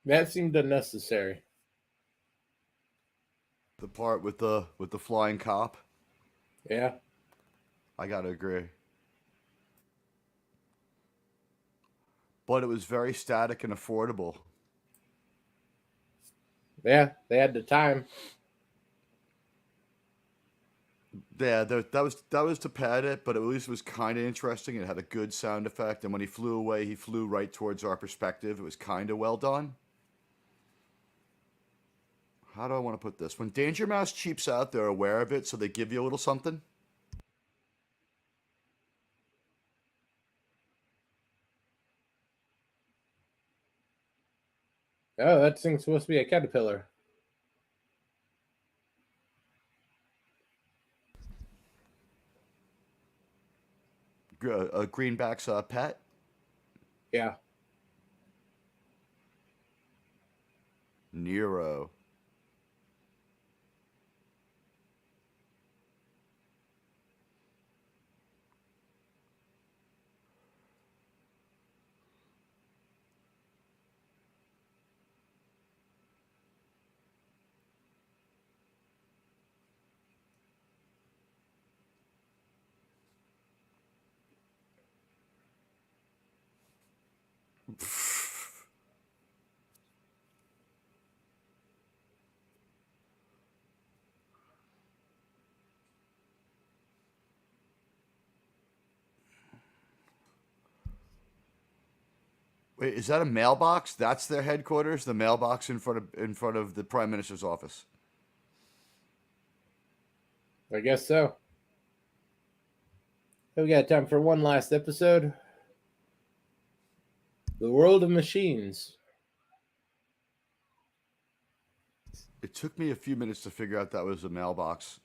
That seemed unnecessary. The part with the flying cop. Yeah. I gotta agree. But it was very static and affordable. Yeah, they had the time. Yeah, that was to pad it, but at least it was kind of interesting. It had a good sound effect, and when he flew away, he flew right towards our perspective. It was kind of well done. How do I want to put this? When Danger Mouse cheaps out, they're aware of it, so they give you a little something. Oh, that thing's supposed to be a caterpillar. Greenback's pet. Yeah. Nero. Wait, is that a mailbox? That's their headquarters. The mailbox in front of the Prime Minister's office. I guess so. We got time for one last episode. The World of Machines. It took me a few minutes to figure out that was a mailbox.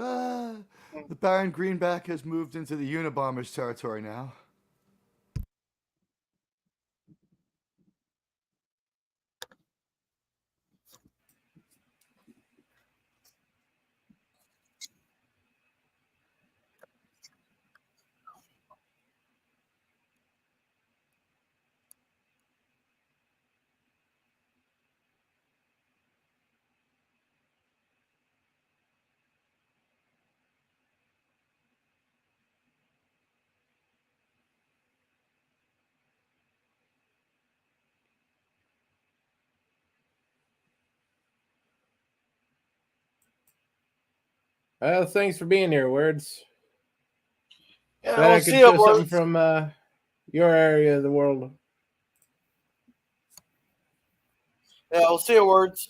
The Baron Greenback has moved into the Unabomber's territory now. Well, thanks for being here, Words. Yeah, Glad I we'll could see show you, something Words. from your area of the world. Yeah, we'll see you, Words.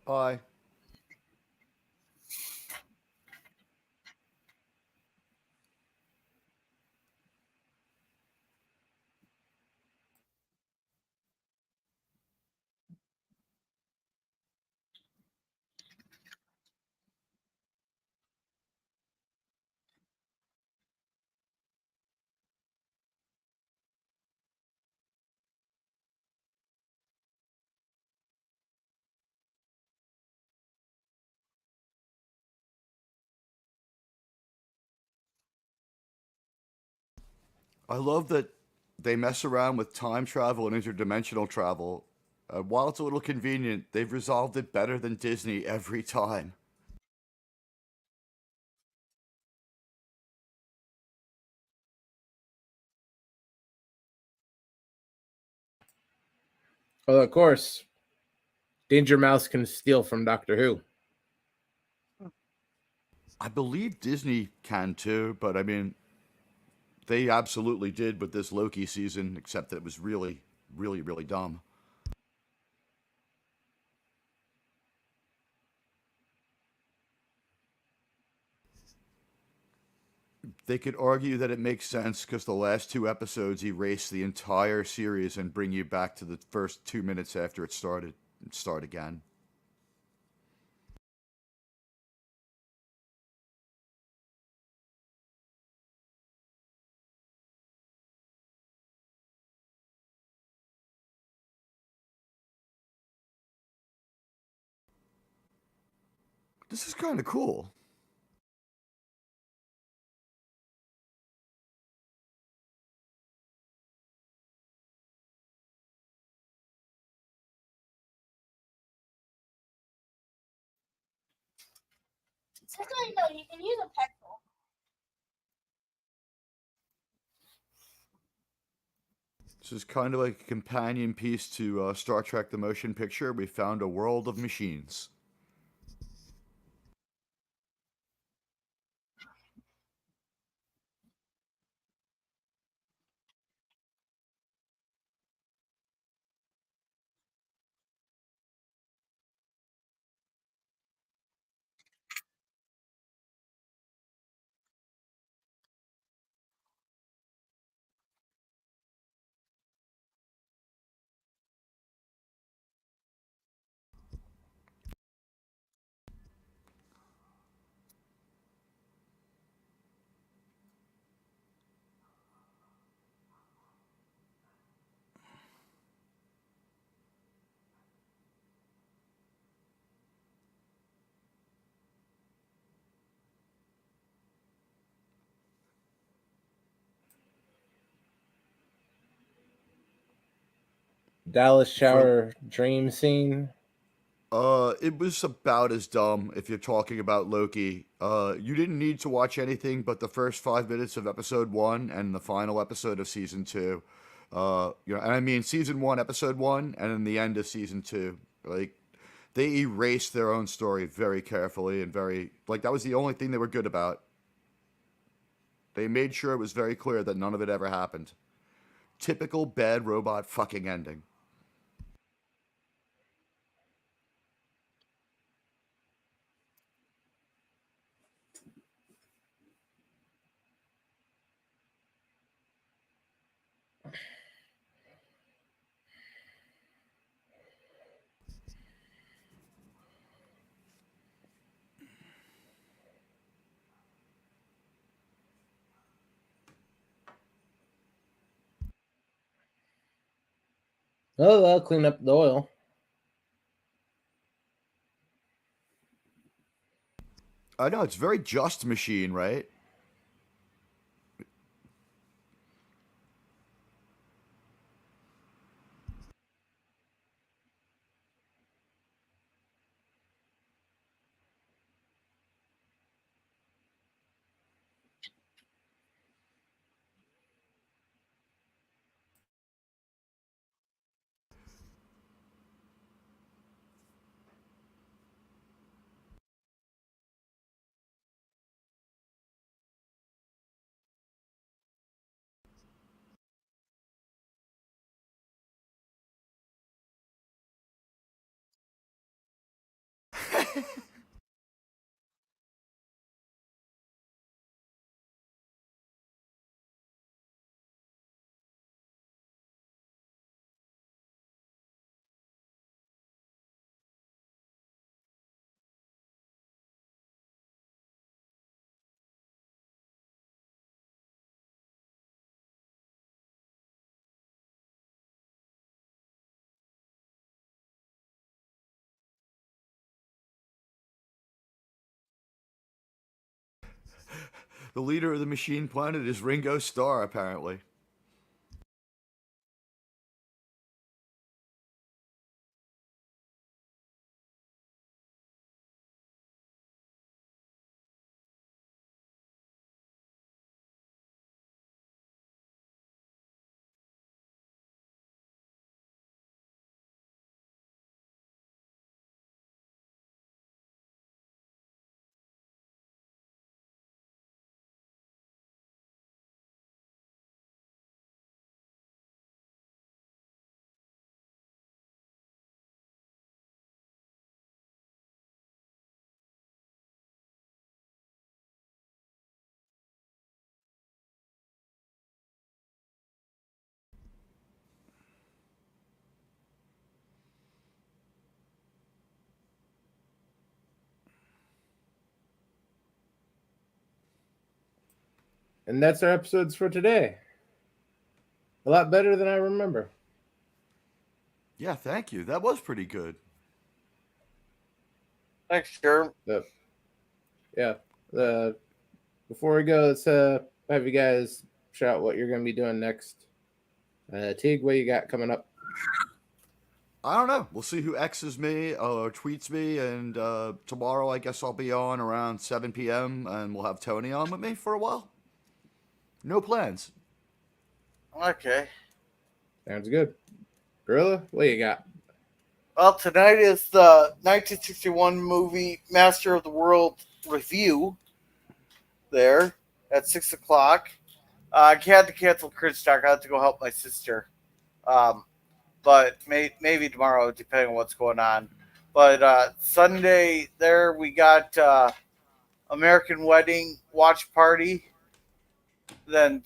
Bye. I love that they mess around with time travel and interdimensional travel. While it's a little convenient, they've resolved it better than Disney every time. Well, of course, Danger Mouse can steal from Doctor Who. I believe Disney can too, but I mean, they absolutely did with this Loki season, except that it was really, really, really dumb. They could argue that it makes sense because the last two episodes erase the entire series and bring you back to the first 2 minutes after it started and start again. This is kind of cool. Actually, no, you can use a pencil. This is kind of like a companion piece to Star Trek the Motion Picture. We found a world of machines. Dallas shower dream scene. It was about as dumb if you're talking about Loki. You didn't need to watch anything but the first 5 minutes of episode one and the final episode of season two. And I mean season one, episode one, and then the end of season two. Like, they erased their own story very carefully and very, like, that was the only thing they were good about. They made sure it was very clear that none of it ever happened. Typical bad robot fucking ending. Oh, they'll clean up the oil. I know, it's very just machine, right? The leader of the machine planet is Ringo Starr, apparently. And that's our episodes for today. A lot better than I remember. Yeah, thank you. That was pretty good. Thanks, Germ. Yeah. Before we go, let's have you guys shout what you're going to be doing next. Teague, what you got coming up? I don't know. We'll see who X's me or tweets me, and tomorrow I guess I'll be on around 7 p.m. and we'll have Tony on with me for a while. No plans. Okay. Sounds good. Gorilla, what you got? Well, tonight is the 1961 movie Master of the World review. There at 6 o'clock. I had to cancel Chris Talk. I had to go help my sister. But maybe tomorrow, depending on what's going on. But Sunday there we got American Wedding watch party. Then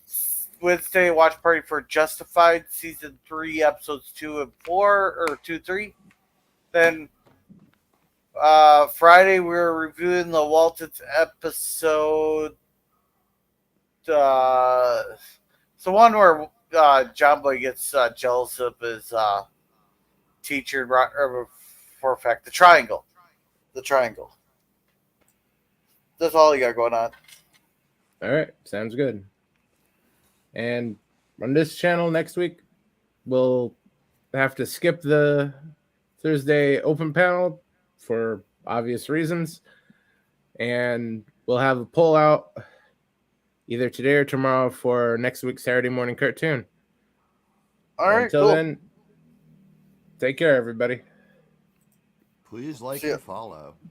Wednesday watch party for Justified season 3 episodes 2 and 4 or 2 3. Then Friday we're reviewing the Walton's episode. So one where John Boy gets jealous of his teacher for a fact. The triangle. That's all you got going on. All right, sounds good. And on this channel next week, we'll have to skip the Thursday open panel for obvious reasons. And we'll have a poll out either today or tomorrow for next week's Saturday morning cartoon. All right, Until cool. then, take care, everybody. Please like See ya. and follow.